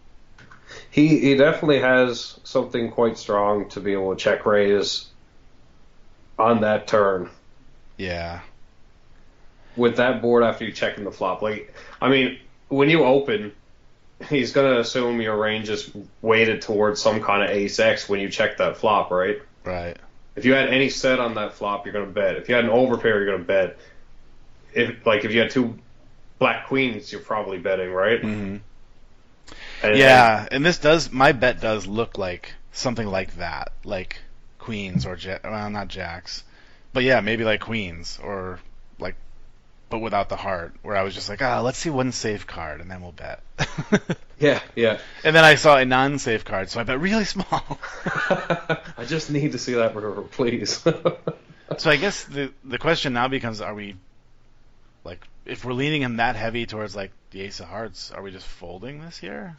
He definitely has something quite strong to be able to check raise on that turn. Yeah. With that board after you check in the flop, like, I mean, when you open, he's going to assume your range is weighted towards some kind of ace X when you check that flop, right? Right. If you had any set on that flop, you're going to bet. If you had an overpair, you're going to bet. If you had 2 black queens, you're probably betting, right? Mm-hmm. And my bet does look like something like that, like queens or not jacks, but yeah, maybe like queens or like, but without the heart. Where I was just like, let's see one safe card and then we'll bet. Yeah. And then I saw a non-safe card, so I bet really small. I just need to see that river, please. So I guess the question now becomes: Are we Like, if we're leaning him that heavy towards like the ace of hearts, are we just folding this here?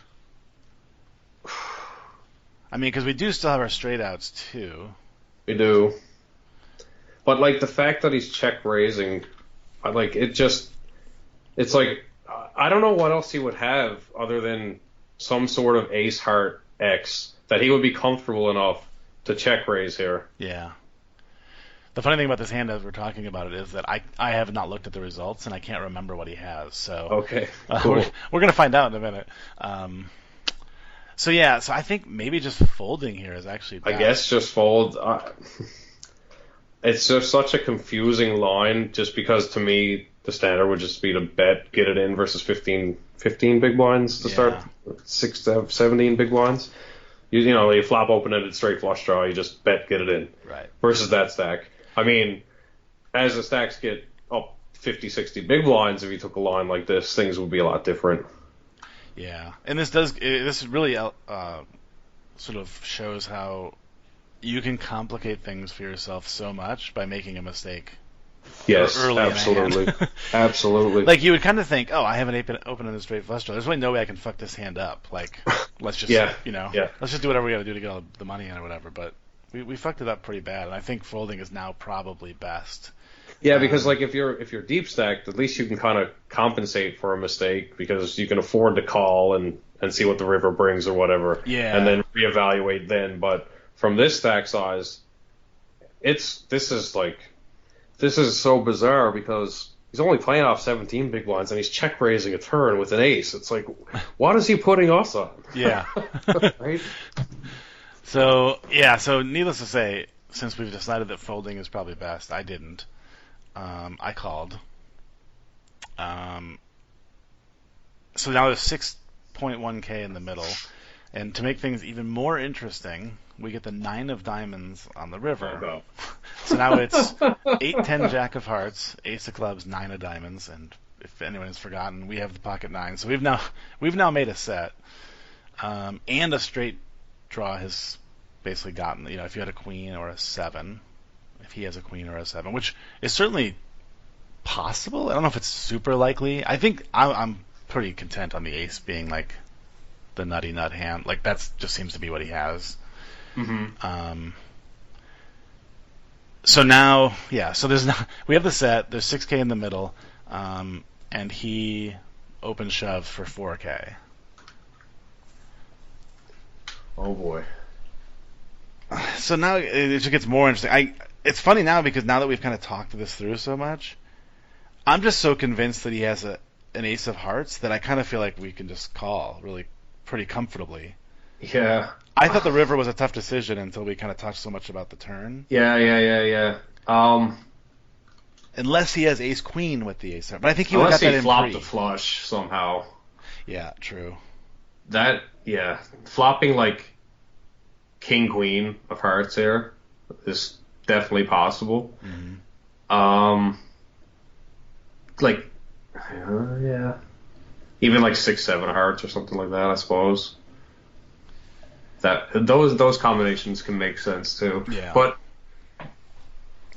I mean, because we do still have our straight outs too. We do. But like the fact that he's check raising, like it's like I don't know what else he would have other than some sort of ace heart X that he would be comfortable enough to check raise here. Yeah. The funny thing about this hand as we're talking about it is that I have not looked at the results and I can't remember what he has. So okay, cool. We're gonna find out in a minute. So I think maybe just folding here is actually best. I guess just fold. It's just such a confusing line just because to me the standard would just be to bet, get it in versus 15 big blinds to start 17 big blinds. You know, you flop open-ended straight flush draw, you just bet, get it in. Right. Versus that stack. I mean, as the stacks get up 50, 60 big blinds, if you took a line like this, things would be a lot different. Yeah, and this really sort of shows how you can complicate things for yourself so much by making a mistake. Yes, early absolutely, absolutely. Like you would kind of think, oh, I have an open and a straight flush draw. There's really no way I can fuck this hand up. Like, let's just let's just do whatever we got to do to get all the money in or whatever. But we fucked it up pretty bad, and I think folding is now probably best. Yeah, because like if you're deep stacked, at least you can kind of compensate for a mistake because you can afford to call and see what the river brings or whatever. Yeah. And then reevaluate then. But from this stack size, this is so bizarre because he's only playing off 17 big blinds and he's check raising a turn with an ace. It's like, what is he putting us on? Yeah. Right? So needless to say, since we've decided that folding is probably best, I didn't. I called. So now there's 6.1k in the middle. And to make things even more interesting, we get the 9 of diamonds on the river. Oh, no. So now it's 8, 10, jack of hearts, ace of clubs, 9 of diamonds, and if anyone has forgotten, we have the pocket 9. So we've now made a set, and a straight draw has basically gotten. You know, if you had a queen or a 7, if he has a queen or a 7, which is certainly possible. I don't know if it's super likely. I think I'm pretty content on the ace being like the nutty nut hand. Like that just seems to be what he has. Mm-hmm. So now, so we have the set. There's 6k in the middle, and he open shove for 4k. Oh boy. So now it just gets more interesting. It's funny now because now that we've kind of talked this through so much, I'm just so convinced that he has an ace of hearts that I kind of feel like we can just call really pretty comfortably. Yeah. I thought the river was a tough decision until we kind of talked so much about the turn. Yeah. Unless he has ace queen with the ace heart, but I think he would have got that in flopped pre. the flush somehow. Yeah, true. Flopping like king queen of hearts here is definitely possible. Mm-hmm. Even like 6, 7 hearts or something like that, I suppose. That those combinations can make sense too. Yeah. But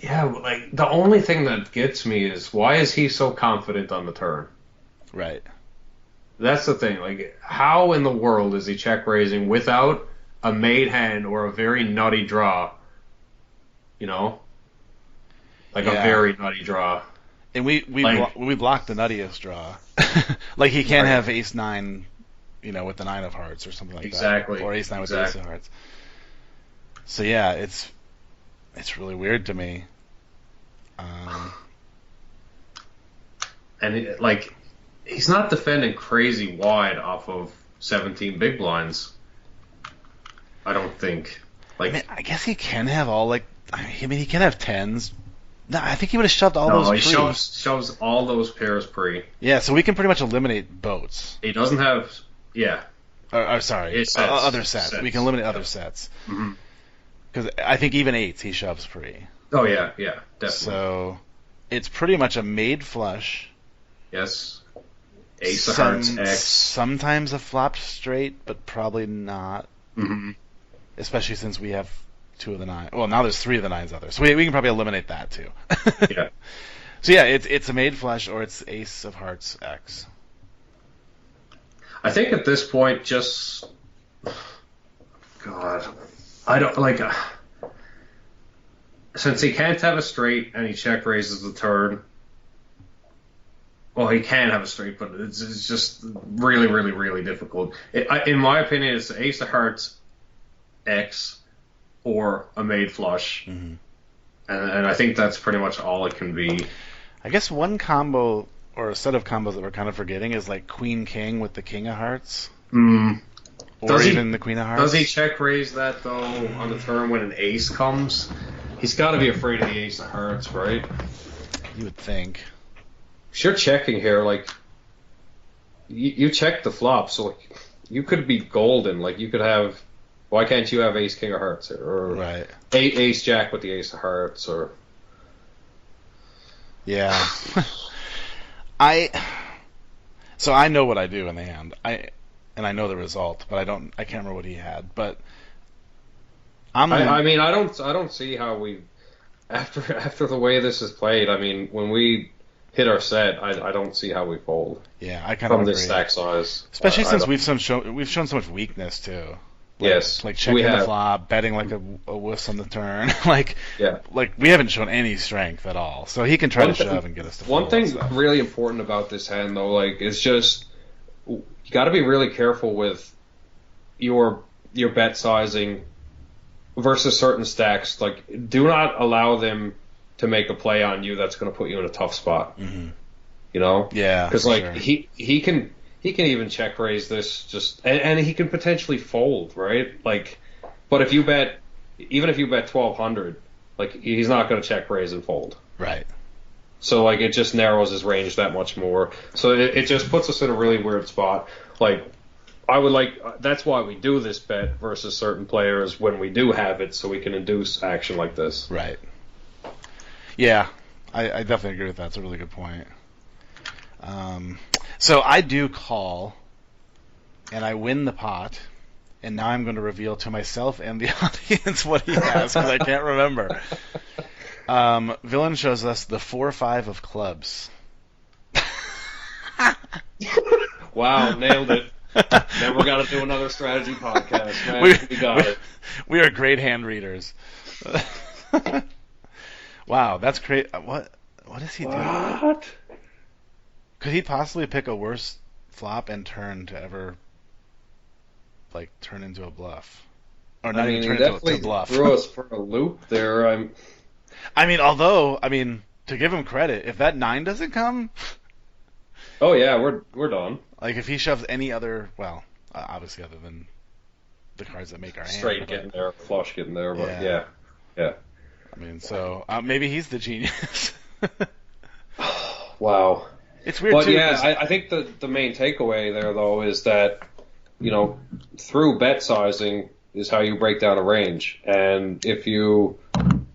like the only thing that gets me is why is he so confident on the turn? Right. That's the thing. Like, how in the world is he check raising without a made hand or a very nutty draw? You know, like a very nutty draw. And we blocked the nuttiest draw. Like he can't have ace 9, you know, with the 9 of hearts or something like that. Or ace 9 with the ace of hearts. So yeah, it's really weird to me. And he's not defending crazy wide off of 17 big blinds. I don't think. Like, I mean, I guess he can have all he can have 10s. No, I think he would have shoved all those pre. No, he shoves all those pairs pre. Yeah, so we can pretty much eliminate boats. He doesn't have, sorry, other sets. We can eliminate other sets. Because I think even 8s he shoves pre. Oh, yeah, definitely. So it's pretty much a made flush. Yes. Ace of hearts, X. Sometimes a flopped straight, but probably not. Mm-hmm. Especially since we have 2 of the 9. Well, now there's 3 of the 9s out there. So we can probably eliminate that too. Yeah. So yeah, it's a made flush or it's Ace of Hearts X. I think at this point, just God, I don't like. Since he can't have a straight and he check raises the turn. Well, he can have a straight, but it's just really, really, really difficult. In my opinion, it's Ace of Hearts X or a made flush, and I think that's pretty much all it can be. I guess one combo or a set of combos that we're kind of forgetting is like Queen King with the King of Hearts, or even the Queen of Hearts. Does he check raise that though on the turn when an ace comes? He's got to be afraid of the Ace of Hearts, right? You would think. You're checking here, like you check the flop, so like, you could be golden. Like you could have. Why can't you have Ace King of Hearts or right. Ace Jack with the Ace of Hearts or? Yeah. So I know what I do in the hand. I know the result, but I can't remember what he had. But I mean, I don't see how we after the way this is played. I mean, when we hit our set, I don't see how we fold. Yeah, I kind of agree. From this stack size, especially since we've shown so much weakness too. Yes, like checking the flop, betting like a wuss on the turn. like we haven't shown any strength at all. So he can try to shove and get us to fold. One thing really important about this hand though, like, is just you got to be really careful with your bet sizing versus certain stacks. Like, do not allow them to make a play on you that's going to put you in a tough spot. Mm-hmm. You know? Yeah. Because like he can even check raise this and he can potentially fold, right? Like, but if you bet, even if you bet 1,200, like, he's not going to check raise and fold. Right. So like it just narrows his range that much more. So it just puts us in a really weird spot. Like, that's why we do this bet versus certain players when we do have it, so we can induce action like this. Right. Yeah, I definitely agree with that. It's a really good point. So I do call, and I win the pot, and now I'm going to reveal to myself and the audience what he has, because I can't remember. Villain shows us the 4-5 of clubs. Wow, nailed it. Never got to do another strategy podcast, man. We got it. We are great hand readers. Wow, that's great. What is he doing? What? Could he possibly pick a worse flop and turn to ever, like, turn into a bluff? Or not even turn into a bluff. Threw us for a loop there. I mean, to give him credit, if that 9 doesn't come... Oh, yeah, we're done. Like, if he shoves any other... Well, obviously other than the cards that make our hand. Straight getting there, flush getting there, but yeah. I mean, so maybe he's the genius. Wow. It's weird, but too. Yeah, I think the main takeaway there, though, is that, through bet sizing is how you break down a range. And if you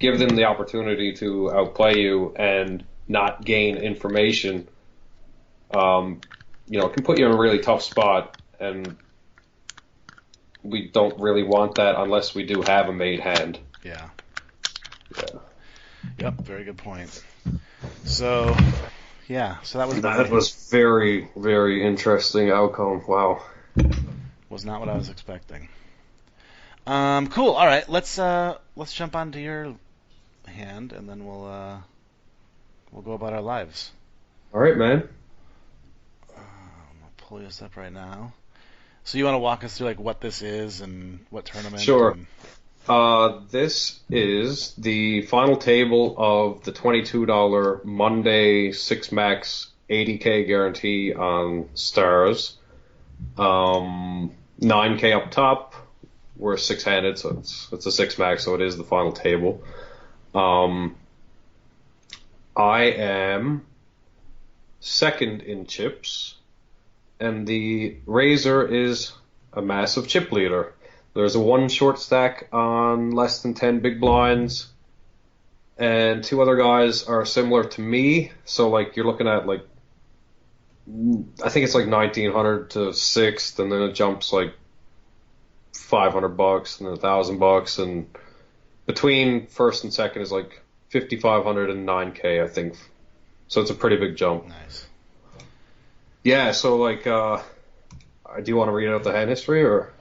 give them the opportunity to outplay you and not gain information, it can put you in a really tough spot. And we don't really want that unless we do have a made hand. Yeah. Yep, very good point. So... Yeah, so that was very, very interesting outcome. Wow. Was not what I was expecting. Cool. All right, let's jump onto your hand, and then we'll go about our lives. All right, man. I'm gonna pull this up right now. So you want to walk us through like what this is and what tournament? Sure. This is the final table of the $22 Monday 6-max 80K guarantee on Stars. 9K up top. We're 6-handed, so it's a 6-max, so it is the final table. I am second in chips, and the Razor is a massive chip leader. There's a 1 short stack on less than 10 big blinds, and 2 other guys are similar to me. So, like, you're looking at, like, I think it's like 1,900 to 6th, and then it jumps like $500 and then $1,000, and between first and second is like 5,500 and 9K, I think. So it's a pretty big jump. Nice. Yeah, so like, do you want to read out the hand history or?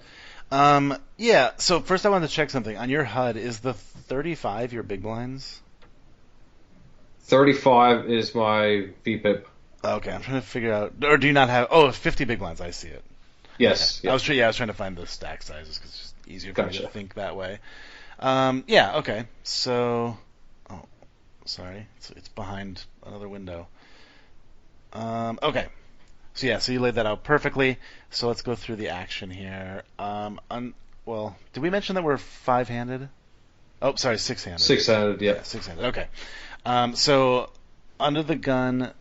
Yeah. So first, I wanted to check something on your HUD. Is the 35 your big blinds? 35 is my VPIP. Okay, I'm trying to figure out. Or do you not have? Oh, 50 big blinds. I see it. Yes. Okay. Yeah. I was trying to find the stack sizes because it's just easier for me Gotcha. to think that way. Yeah. Okay. So, oh, sorry, it's behind another window. Okay. So yeah, so you laid that out perfectly. So let's go through the action here. Well, did we mention that we're five-handed? Oh, sorry, six-handed. Six-handed. Yeah. Yeah, six-handed. Okay. So under the gun,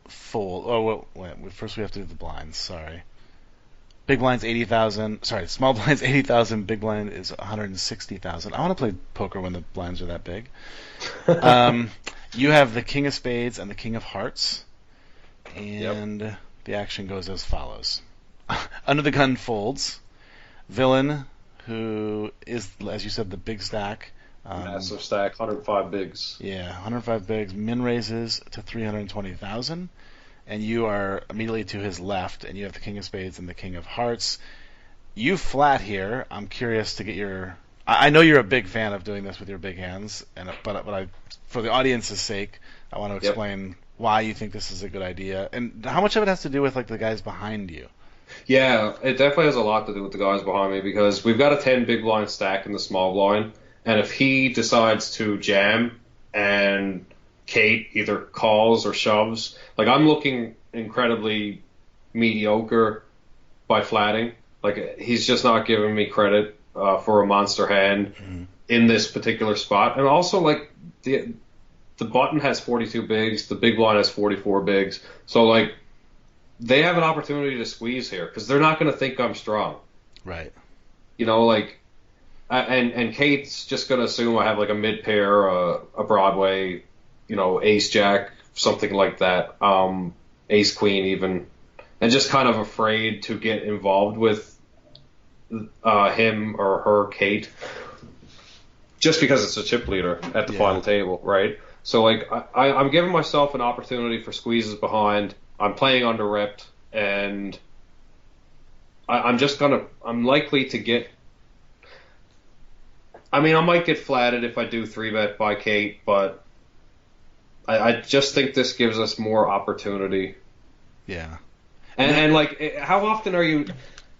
fold. Oh, wait, first we have to do the blinds. Sorry. Big blind's 80,000. Sorry, small blind's 80,000. Big blind is 160,000. I want to play poker when the blinds are that big. You have the King of Spades and the King of Hearts. And the action goes as follows. Under the gun folds. Villain, who is, as you said, the big stack. Massive stack, 105 bigs. Yeah, 105 bigs. Min raises to 320,000. And you are immediately to his left, and you have the King of Spades and the King of Hearts. You flat here. I'm curious to get your... I know you're a big fan of doing this with your big hands, but for the audience's sake, I want to explain why you think this is a good idea, and how much of it has to do with like the guys behind you. Yeah, it definitely has a lot to do with the guys behind me because we've got a 10 big blind stack in the small blind, and if he decides to jam and Kate either calls or shoves, like I'm looking incredibly mediocre by flatting. Like he's just not giving me credit for a monster hand in this particular spot, and also like the button has 42 bigs, the big blind has 44 bigs. So, like, they have an opportunity to squeeze here because they're not going to think I'm strong. Right. You know, like, and Kate's just going to assume I have, like, a mid pair, a Broadway, you know, ace jack, something like that, ace queen even, and just kind of afraid to get involved with him or her, Kate, just because it's a chip leader at the final table, right? So, like, I'm giving myself an opportunity for squeezes behind. I'm playing under repped, and I'm likely to get. I mean, I might get flatted if I do 3-bet by Kate, but I just think this gives us more opportunity. Yeah. And like, how often are you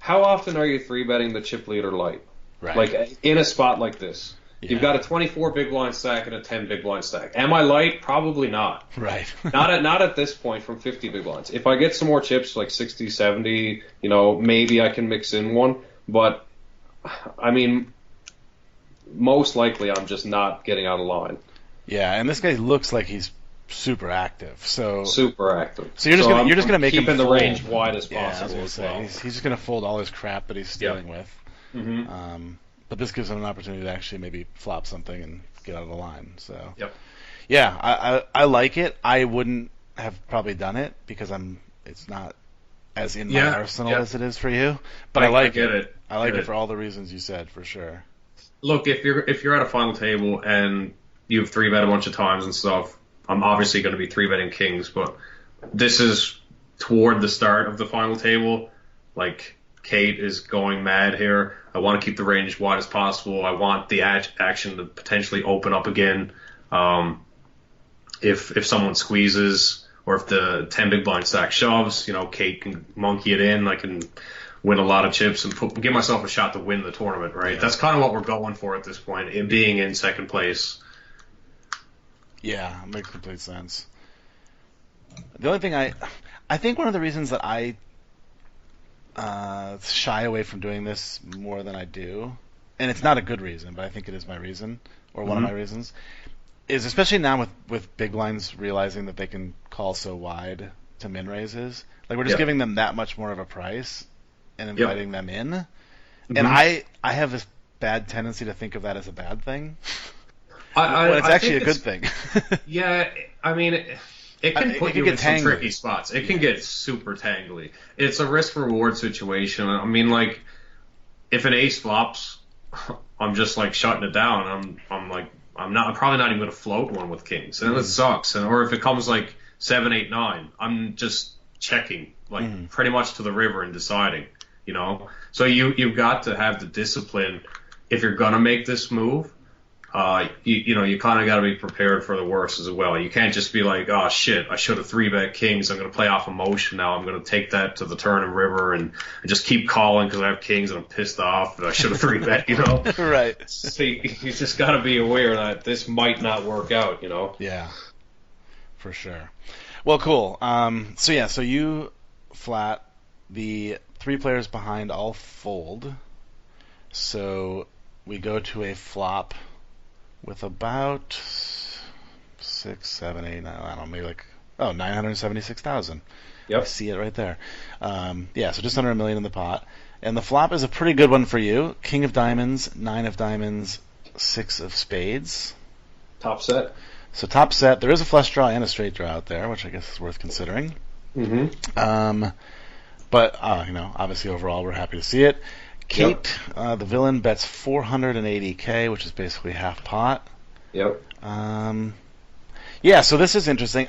3-betting the chip leader light? Right. Like, in a spot like this. Yeah. You've got a 24 big blind stack and a 10 big blind stack. Am I light? Probably not. Right. not at this point from 50 big blinds. If I get some more chips, like 60, 70, you know, maybe I can mix in one. But, I mean, most likely I'm just not getting out of line. Yeah, and this guy looks like he's super active. Super active. So you're just gonna make him keeping the fold. range wide as Yeah, possible. I was gonna say, he's just gonna fold all his crap that he's stealing with. Mm-hmm. But this gives him an opportunity to actually maybe flop something and get out of the line. So yeah, I like it. I wouldn't have probably done it because it's not as in my arsenal as it is for you. But I like it. I like it for all the reasons you said, for sure. Look, if you're at a final table and you've 3-bet a bunch of times and stuff, I'm obviously going to be 3-betting kings, but this is toward the start of the final table. Like, Kate is going mad here. I want to keep the range as wide as possible. I want the action to potentially open up again. If someone squeezes or if the 10 big blind stack shoves, you know, Kate can monkey it in. I can win a lot of chips and give myself a shot to win the tournament, right? Yeah. That's kind of what we're going for at this point, in being in second place. Yeah, it makes complete sense. The only thing I think one of the reasons that I shy away from doing this more than I do, and it's not a good reason, but I think it is my reason, or one of my reasons, is especially now with big blinds realizing that they can call so wide to min raises. Like, we're just giving them that much more of a price and inviting them in. And I have this bad tendency to think of that as a bad thing. When it's actually a good thing. Yeah, I mean, it can put you in some tricky spots. It can get super tangly. It's a risk-reward situation. I mean, like, if an ace flops, I'm just, like, shutting it down. I'm I'm probably not even going to float one with kings, and it sucks. Or if it comes like 7, 8, 9, I'm just checking like pretty much to the river and deciding, you know. So you've got to have the discipline if you're gonna make this move. You kind of got to be prepared for the worst as well. You can't just be like, oh shit, I should have 3-bet kings. I'm going to play off emotion now. I'm going to take that to the turn and river and just keep calling because I have kings and I'm pissed off and I should have 3-bet, you know? Right. So you just got to be aware that this might not work out, you know? Yeah, for sure. Well, cool. So you flat, the 3 players behind all fold. So we go to a flop with about 6, 7, 8, 9, I don't know, maybe like 976,000. Yep. I see it right there. So just under $1 million in the pot, and the flop is a pretty good one for you. King of diamonds, 9 of diamonds, 6 of spades. Top set. So top set. There is a flush draw and a straight draw out there, which I guess is worth considering. But obviously overall we're happy to see it. Kate, the villain, bets 480K, which is basically half pot. Yep. So this is interesting.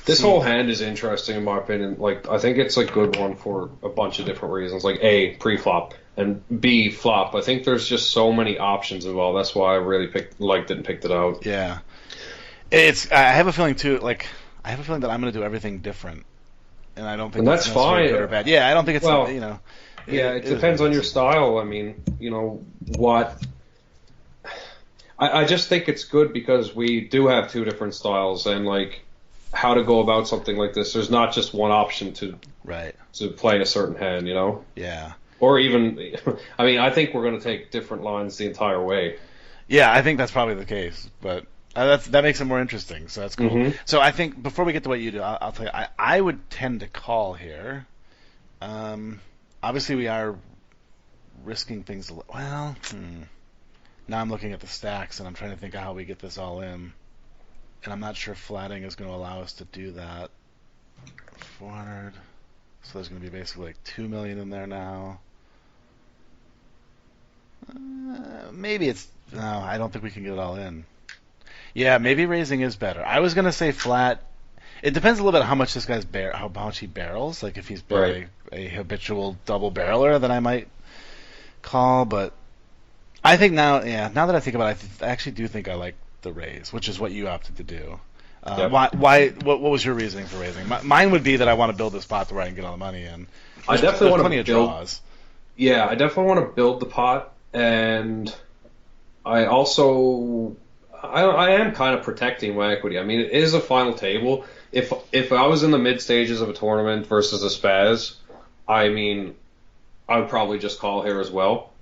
This whole hand is interesting in my opinion. Like, I think it's a good one for a bunch of different reasons. Like, A, pre-flop, and B, flop. I think there's just so many options involved. That's why I really didn't pick it out. Yeah. I have a feeling too. Like, I have a feeling that I'm going to do everything different. And I don't think that's fine. Good or bad. Yeah, I don't think it's it depends on your style. I mean, what. I just think it's good because we do have 2 different styles, and like how to go about something like this. There's not just one option to play a certain hand, you know. Yeah. Or even, I mean, I think we're going to take different lines the entire way. Yeah, I think that's probably the case, but. That makes it more interesting, so that's cool. So I think before we get to what you do, I'll tell you, I would tend to call here. Obviously, we are risking things. Well, now I'm looking at the stacks, and I'm trying to think of how we get this all in. And I'm not sure flatting is going to allow us to do that. 400. So there's going to be basically like 2 million in there now. Maybe it's... No, I don't think we can get it all in. Yeah, maybe raising is better. I was gonna say flat. It depends a little bit on how much this guy's how much he barrels. Like if he's a habitual double barreler, then I might call. But I think now that I think about it, I actually do think I like the raise, which is what you opted to do. Why? What was your reasoning for raising? Mine would be that I want to build this pot to where I can get all the money in. I definitely want to build. Draws. Yeah, I definitely want to build the pot, and I also. I am kind of protecting my equity. I mean, it is a final table. If I was in the mid stages of a tournament versus a spaz, I mean, I would probably just call here as well.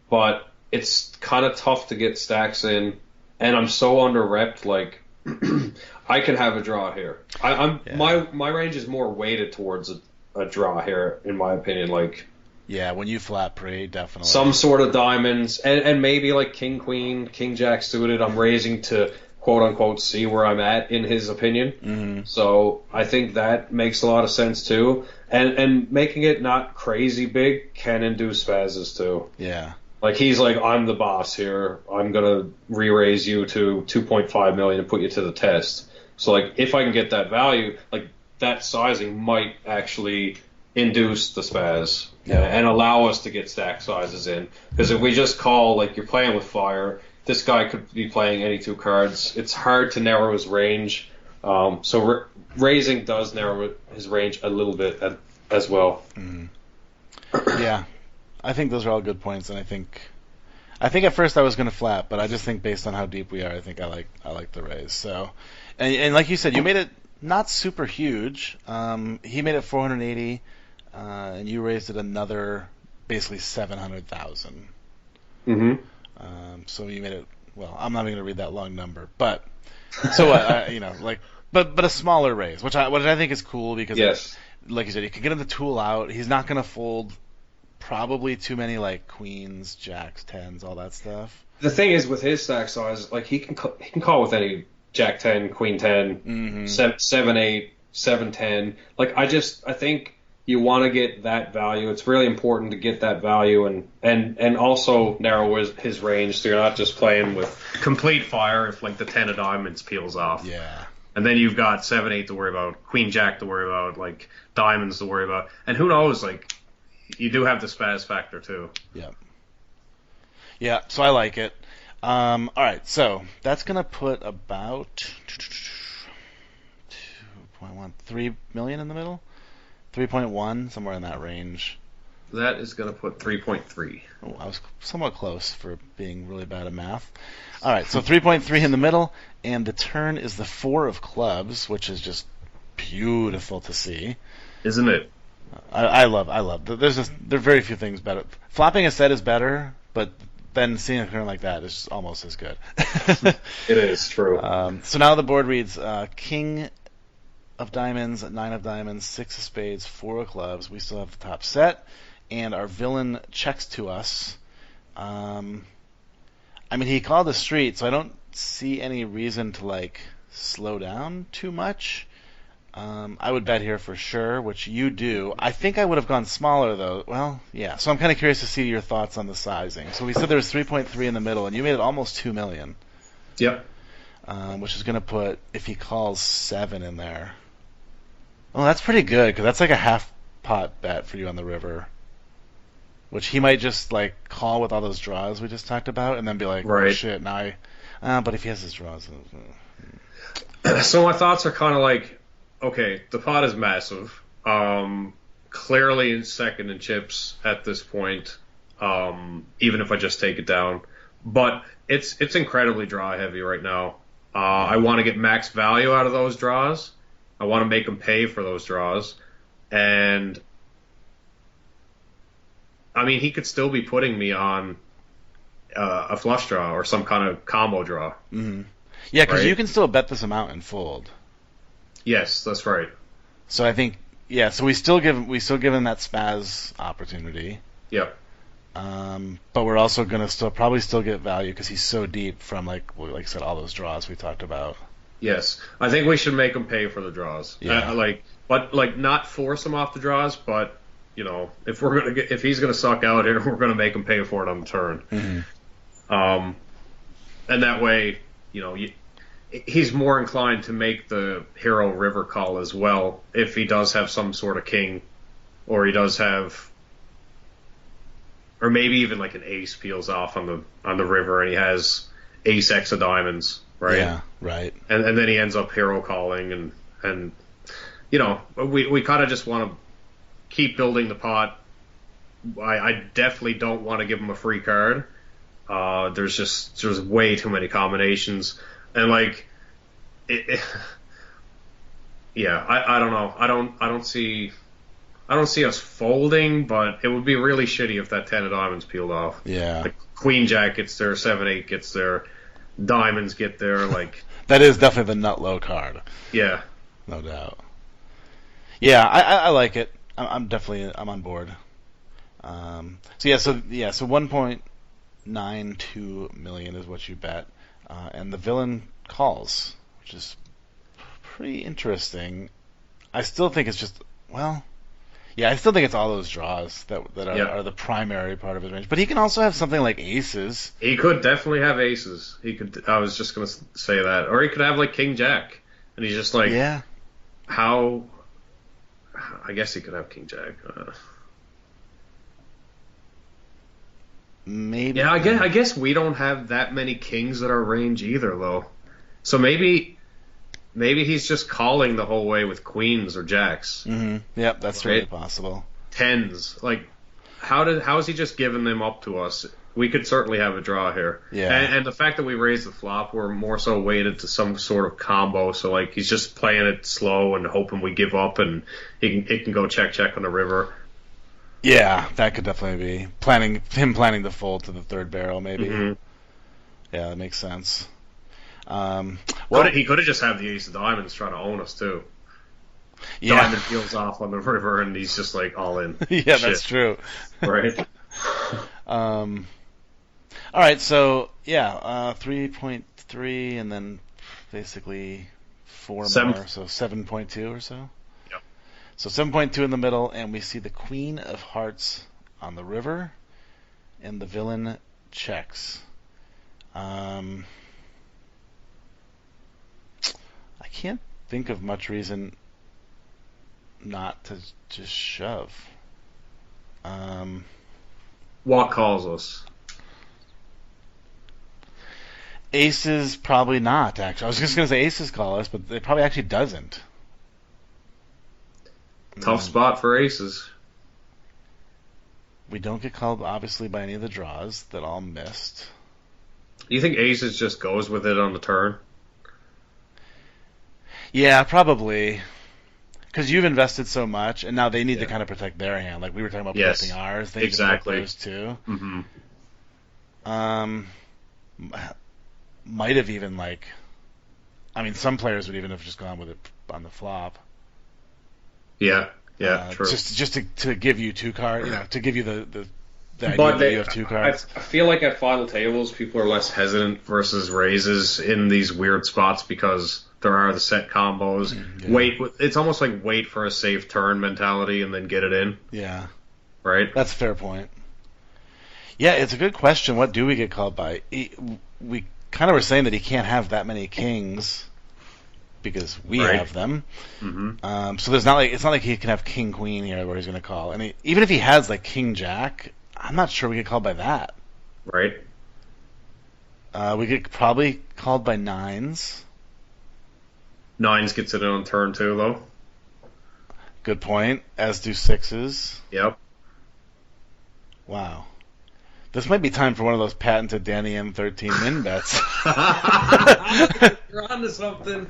But it's kind of tough to get stacks in, and I'm so under-repped, like, I can have a draw here. My range is more weighted towards a draw here, in my opinion, like... Yeah, when you flat pre, definitely. Some sort of diamonds, and maybe like king, queen, king, jack suited, I'm raising to quote-unquote see where I'm at, in his opinion. So I think that makes a lot of sense, too. And making it not crazy big can induce spazzes, too. Yeah. Like, he's like, I'm the boss here. I'm going to re-raise you to 2.5 million and put you to the test. So, like, if I can get that value, like, that sizing might actually... induce the spaz and allow us to get stack sizes in. Because if we just call, like, you're playing with fire, this guy could be playing any 2 cards. It's hard to narrow his range. So raising does narrow his range a little bit as well. Yeah, I think those are all good points, and I think at first I was going to flat, but I just think based on how deep we are, I think I like the raise. So, and like you said, you made it not super huge. He made it 480. And you raised it another, basically 700,000. So you made it. Well, I'm not even going to read that long number, but so but a smaller raise, which I think is cool because, like you said, you can get him the tool out. He's not going to fold probably too many like queens, jacks, tens, all that stuff. The thing is with his stack size, like he can call with any jack 10, queen 10, 7-8, 7-10. Like I think. you want to get that value. It's really important to get that value and also narrow his range, so you're not just playing with complete fire if like the 10 of diamonds peels off. Yeah. And then you've got 7-8 to worry about, Queen Jack to worry about, like diamonds to worry about, and who knows? Like you do have the spaz factor too. Yeah. Yeah. So I like it. All right. So that's gonna put about 2.1, 3 million in the middle. 3.1, somewhere in that range. That is going to put 3.3. Oh, I was somewhat close for being really bad at math. All right, so 3.3 in the middle, and the turn is the 4 of clubs, which is just beautiful to see. Isn't it? I love. There are very few things better. Flopping a set is better, but then seeing a turn like that is almost as good. It is true. So now the board reads King of diamonds, 9 of diamonds, 6 of spades, 4 of clubs. We still have the top set, and our villain checks to us. I mean, he called the street, so I don't see any reason to like slow down too much. I would bet here for sure, which you do. I think I would have gone smaller though. Well, yeah. So I'm kind of curious to see your thoughts on the sizing. So we said there was 3.3 in the middle, and you made it almost 2 million. Yep. Which is going to put, if he calls 7 in there. Well, that's pretty good, because that's like a half pot bet for you on the river. Which he might just like call with all those draws we just talked about, and then be like, right. Oh shit, now I... but if he has his draws... So my thoughts are kind of like, okay, the pot is massive. Clearly in second in chips at this point, even if I just take it down. But it's incredibly draw heavy right now. I want to get max value out of those draws. I want to make him pay for those draws. And, I mean, he could still be putting me on a flush draw or some kind of combo draw. Mm-hmm. Yeah, because right? you can still bet this amount and fold. Yes, that's right. So I think, yeah, so we still give him that spaz opportunity. Yep. But we're also going to probably still get value because he's so deep from, like I said, all those draws we talked about. Yes, I think we should make him pay for the draws. Yeah. But not force him off the draws. But you know, if he's gonna suck out here, we're gonna make him pay for it on the turn. Mm-hmm. And that way, you know, he's more inclined to make the hero river call as well if he does have some sort of king, or he does have, or maybe even like an ace peels off on the river and he has ace X of diamonds. Right. Yeah. Right. And then he ends up hero calling and you know, we kind of just want to keep building the pot. I definitely don't want to give him a free card. There's way too many combinations, and like yeah, I don't know. I don't see us folding, but it would be really shitty if that 10 of diamonds peeled off. Yeah. Like Queen Jack gets there, 7-8 gets there, diamonds get there, like that is definitely the nut low card. Yeah. No doubt. Yeah, I like it. I'm on board. So 1.92 million is what you bet, and the villain calls, which is pretty interesting. I still think it's just I still think it's all those draws that are the primary part of his range. But he can also have something like aces. He could definitely have aces. He could. I was just gonna say that, or he could have like King Jack, and he's just like, how? I guess he could have King Jack. Maybe. Yeah, I guess we don't have that many kings at our range either, though. So maybe he's just calling the whole way with queens or jacks. Mm-hmm. Yep, that's really possible. Tens, like how is he just giving them up to us? We could certainly have a draw here. Yeah. And the fact that we raised the flop, we're more so weighted to some sort of combo. So like he's just playing it slow and hoping we give up, and it can go check on the river. Yeah, that could definitely be planning the fold to the third barrel, maybe. Mm-hmm. Yeah, that makes sense. He could have just had the ace of diamonds trying to own us too. Yeah. Diamond peels off on the river, and he's just like all in. Yeah, that's true. Right. All right, so 3.3, and then basically 4 more, so 7.2 or so. Yep. So 7.2 in the middle, and we see the Queen of Hearts on the river, and the villain checks. I can't think of much reason not to just shove. What calls us? Aces probably not, actually. I was just going to say aces call us, but it probably actually doesn't. Tough spot for aces. We don't get called, obviously, by any of the draws that all missed. You think aces just goes with it on the turn? Yeah, probably. Because you've invested so much, and now they need to kind of protect their hand. Like we were talking about protecting ours. They need to protect those too. Mm-hmm. Might have even some players would even have just gone with it on the flop. Yeah, true. Just to give you two cards, to give you the idea But that you have two cards. I feel like at final tables, people are less hesitant versus raises in these weird spots because there are the set combos. Yeah. It's almost like wait for a safe turn mentality and then get it in. Yeah. Right? That's a fair point. Yeah, it's a good question. What do we get called by? We kind of were saying that he can't have that many kings because we have them. Mm-hmm. So it's not like he can have king queen here where he's going to call. And even if he has like king jack, I'm not sure we get called by that. Right. We get probably called by nines. Nines gets it in on turn 2 though. Good point. As do sixes. Yep. Wow. This might be time for one of those patented DannyN13 min bets. You're onto something.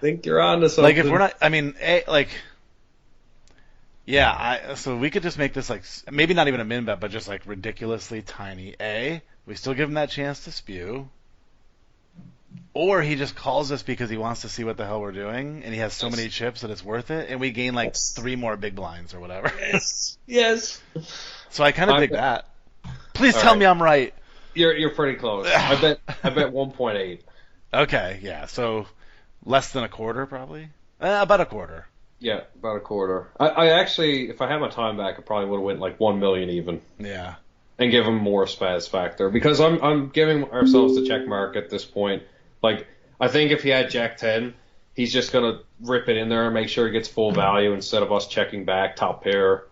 Think you're onto something. Like if we're not, so we could just make this maybe not even a min bet, but just ridiculously tiny. We still give him that chance to spew. Or he just calls us because he wants to see what the hell we're doing, and he has so many chips that it's worth it, and we gain 3 more big blinds or whatever. Yes. So I kind of dig that. Please tell me I'm right. You're pretty close. I bet 1.8. Okay, yeah. So less than a quarter, probably. About a quarter. Yeah, about a quarter. I actually, if I had my time back, I probably would have went 1 million even. Yeah. And give him more spaz factor because I'm giving ourselves the check mark at this point. I think if he had Jack 10, he's just gonna rip it in there and make sure he gets full value instead of us checking back top pair or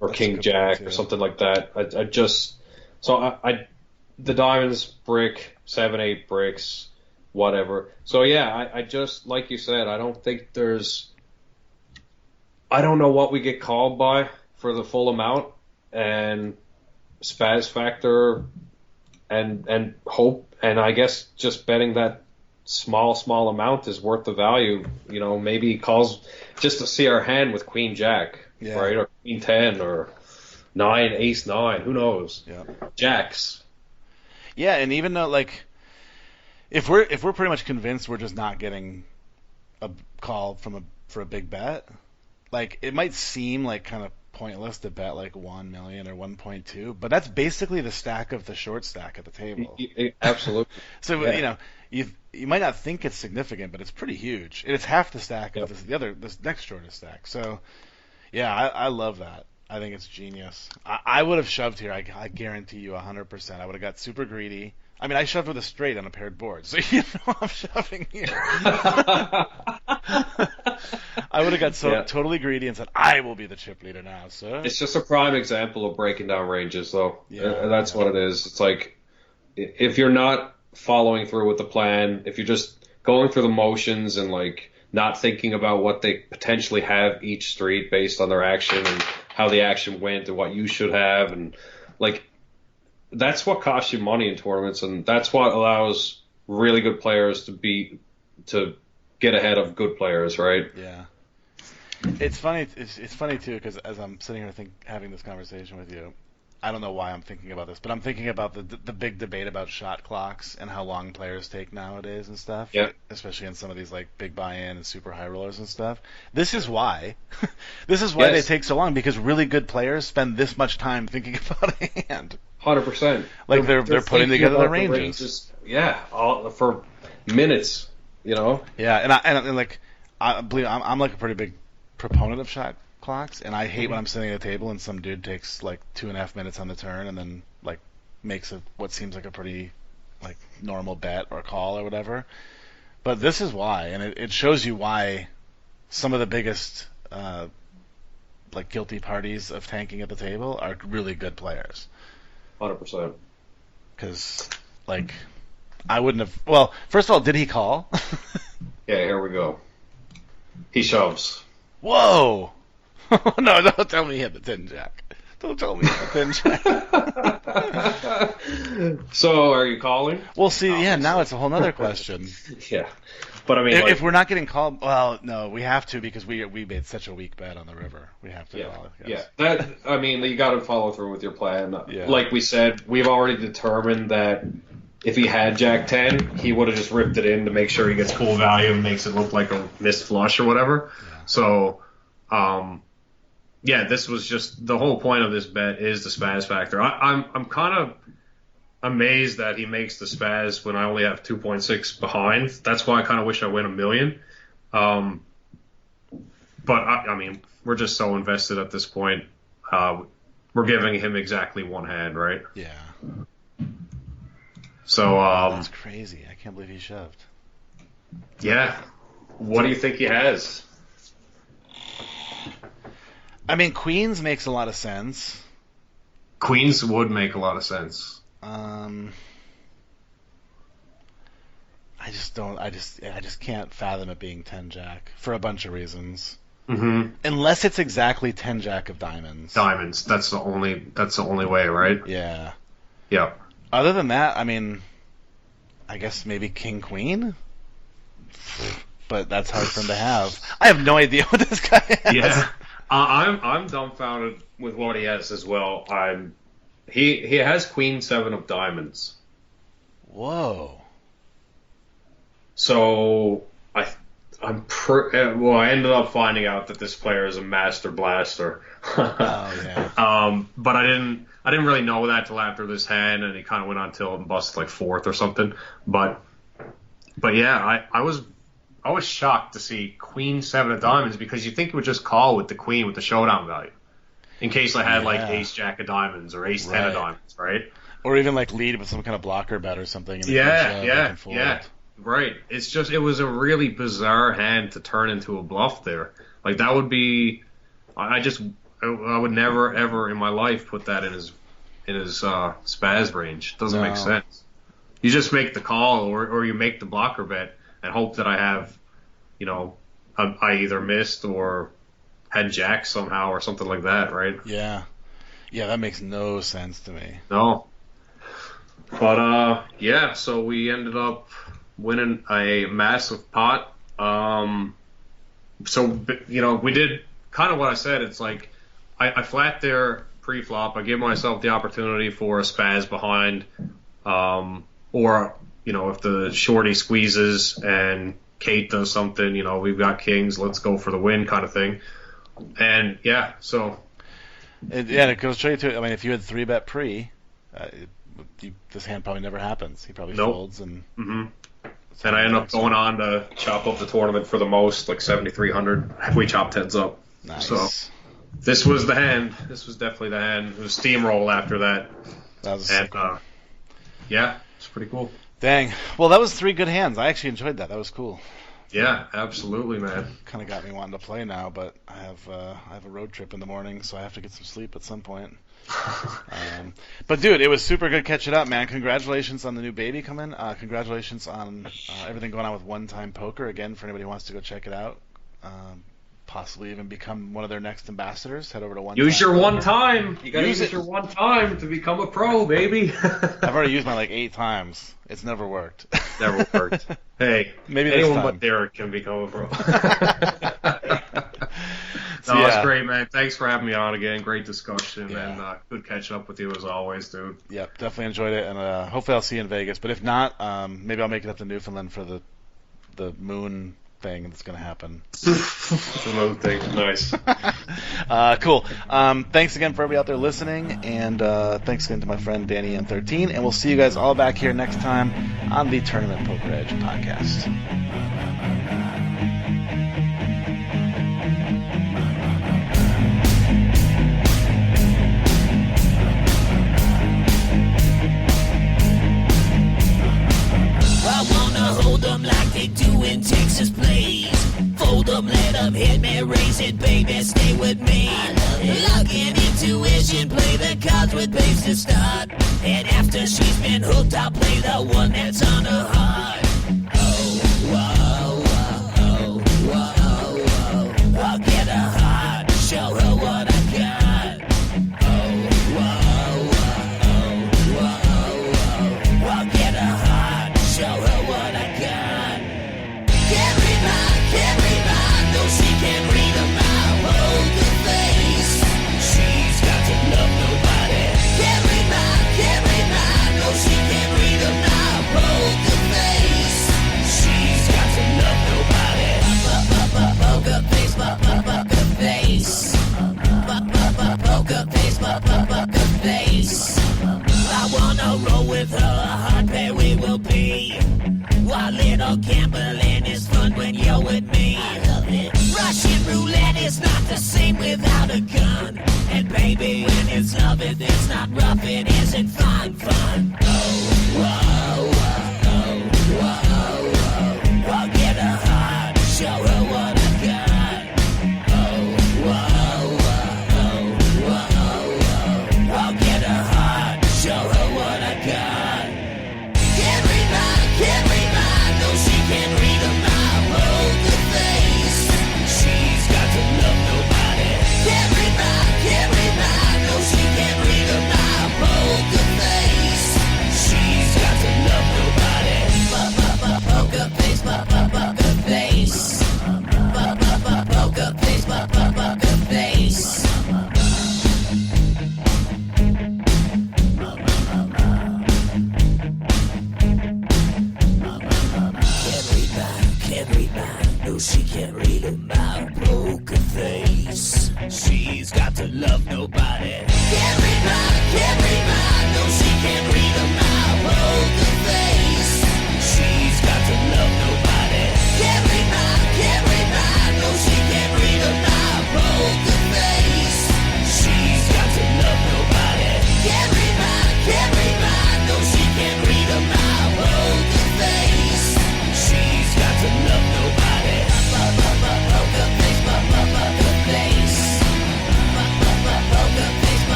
That's King Jack or something like that. The diamonds brick 7-8 bricks, whatever. So yeah, I just like you said, I don't know what we get called by for the full amount and spaz factor and hope, and I guess just betting that small amount is worth the value. Maybe he calls just to see our hand with Queen Jack, right, or Queen 10 or 9 Ace 9. Who knows? Yeah. Jacks. Yeah, and even though if we're pretty much convinced we're just not getting a call for a big bet, it might seem kind of pointless to bet 1 million or 1.2, but that's basically the stack of the short stack at the table. Absolutely. So you might not think it's significant, but it's pretty huge. It's half the stack of this next shortest stack. So yeah, I love that. I think it's genius. I would have shoved here. I guarantee you 100%. I would have got super greedy. I mean, I shoved with a straight on a paired board, so I'm shoving here. I would have got totally greedy and said, I will be the chip leader now, sir. It's just a prime example of breaking down ranges, though. Yeah, that's what it is. It's if you're not following through with the plan, if you're just going through the motions and not thinking about what they potentially have each street based on their action and how the action went and what you should have, and that's what costs you money in tournaments, and that's what allows really good players to get ahead of good players, right? Yeah. It's funny. It's funny too because as I'm sitting here having this conversation with you, I don't know why I'm thinking about this, but I'm thinking about the big debate about shot clocks and how long players take nowadays and stuff. Yeah. Especially in some of these big buy-in and super high rollers and stuff. This is why. This is why they take so long, because really good players spend this much time thinking about a hand. 100%. They're putting together the ranges. Yeah, for minutes. Yeah, and I believe I'm a pretty big proponent of shot clocks, and I hate when I'm sitting at a table and some dude takes like 2.5 minutes on the turn and then like makes what seems like a pretty like normal bet or call or whatever. But this is why, and it shows you why some of the biggest like guilty parties of tanking at the table are really good players. 100%. Because like I wouldn't have. Well, first of all, did he call? Yeah, here we go. He shoves. Whoa! No, don't tell me he had the 10-jack. Don't tell me he had the 10-jack. So, are you calling? Well, see, yeah, now it's a whole other question. Yeah. But I mean, If we're not getting called, well, no, we have to because we made such a weak bet on the river. We have to call it. Yeah. That, I mean, you got to follow through with your plan. Yeah. Like we said, we've already determined that if he had Jack 10, he would have just ripped it in to make sure he gets full value and makes it look like a missed flush or whatever. Yeah. So, yeah, this was just the whole point of this bet is the spaz factor. I'm kind of amazed that he makes the spaz when I only have 2.6 behind. That's why I kind of wish I win $1 million. But I mean, we're just so invested at this point. We're giving him exactly one hand, right? Yeah. So that's crazy. I can't believe he shoved. Yeah. What do you think he has? I mean, Queens makes a lot of sense. Queens would make a lot of sense. I just can't fathom it being 10-jack for a bunch of reasons. Mm-hmm. Unless it's exactly 10-jack of diamonds. Diamonds. That's the only way, right? Yeah. Yeah. Other than that, I mean, I guess maybe King Queen, but that's hard for him to have. I have no idea what this guy has. Yeah. I'm dumbfounded with what he has as well. He has Queen 7 of diamonds. Whoa. So I ended up finding out that this player is a master blaster. Oh yeah. But I didn't really know that till after this hand, and he kind of went on till and busted like 4th or something. But yeah, I was shocked to see Queen 7 of diamonds because you think it would just call with the Queen with the showdown value. In case I had like Ace Jack of diamonds or Ace 10 of diamonds, right? Or even like lead with some kind of blocker bet or something. And Yeah. Right. It was a really bizarre hand to turn into a bluff there. Like that would be, I would never ever in my life put that in his spaz range. Doesn't make sense. You just make the call or you make the blocker bet and hope that I have, I either missed or had Jack somehow or something like that, right? Yeah. Yeah, that makes no sense to me. No. But, yeah, so we ended up winning a massive pot. So, we did kind of what I said. It's like I flat there pre-flop. I give myself the opportunity for a spaz behind. Or, if the shorty squeezes and Kate does something, we've got kings, let's go for the win kind of thing. And, yeah, so... it goes straight to it. I mean, if you had 3-bet pre, this hand probably never happens. He probably folds and... Mm-hmm. And I end up going on to chop up the tournament for the most, like 7,300. We chopped heads up. Nice. So this was the hand. This was definitely the hand. It was steamroll after that. That was sick one. Yeah, it's pretty cool. Dang. Well, that was 3 good hands. I actually enjoyed that. That was cool. Yeah, absolutely, man. Kind of got me wanting to play now, but I have a road trip in the morning, so I have to get some sleep at some point. But dude, it was super good catching up, man. Congratulations on the new baby coming. Congratulations on everything going on with One Time Poker. Again, for anybody who wants to go check it out, possibly even become one of their next ambassadors, head over to One Time. Use your one time. You gotta use your one time to become a pro, baby. I've already used mine like 8 times. It's never worked. Never worked. Hey, maybe anyone but Derek can become a pro. It's great, man. Thanks for having me on again. Great discussion and good catching up with you as always, dude. Yep, definitely enjoyed it, and hopefully I'll see you in Vegas. But if not, maybe I'll make it up to Newfoundland for the moon thing that's going to happen. The moon thing, nice. Cool. Thanks again for everybody out there listening, and thanks again to my friend DannyN13, and we'll see you guys all back here next time on the Tournament Poker Edge podcast. they do in Texas, please. Fold 'em, let 'em hit me, raise it, baby, stay with me. Luck and intuition, play the cards with babes to start. And after she's been hooked, I'll play the one that's on her heart. Oh, whoa, whoa, whoa, whoa. I'll get her heart, show her what I got. Oh, whoa, whoa, whoa, whoa. I'll get her heart, show her what I got. Can't read mine, no she can't read a mile. Hold the face, she's got to love nobody. Can't read mine, no she can't read a mile. Hold the face, she's got to love nobody. Poker face, poker face. Poker face, poker face. I wanna roll with her, a hard pair we will be. While little gambling is fun when you're with me. I love it. Russian roulette is not the same without a gun. And baby, when it's love, it's not rough, it isn't fun. Oh, whoa.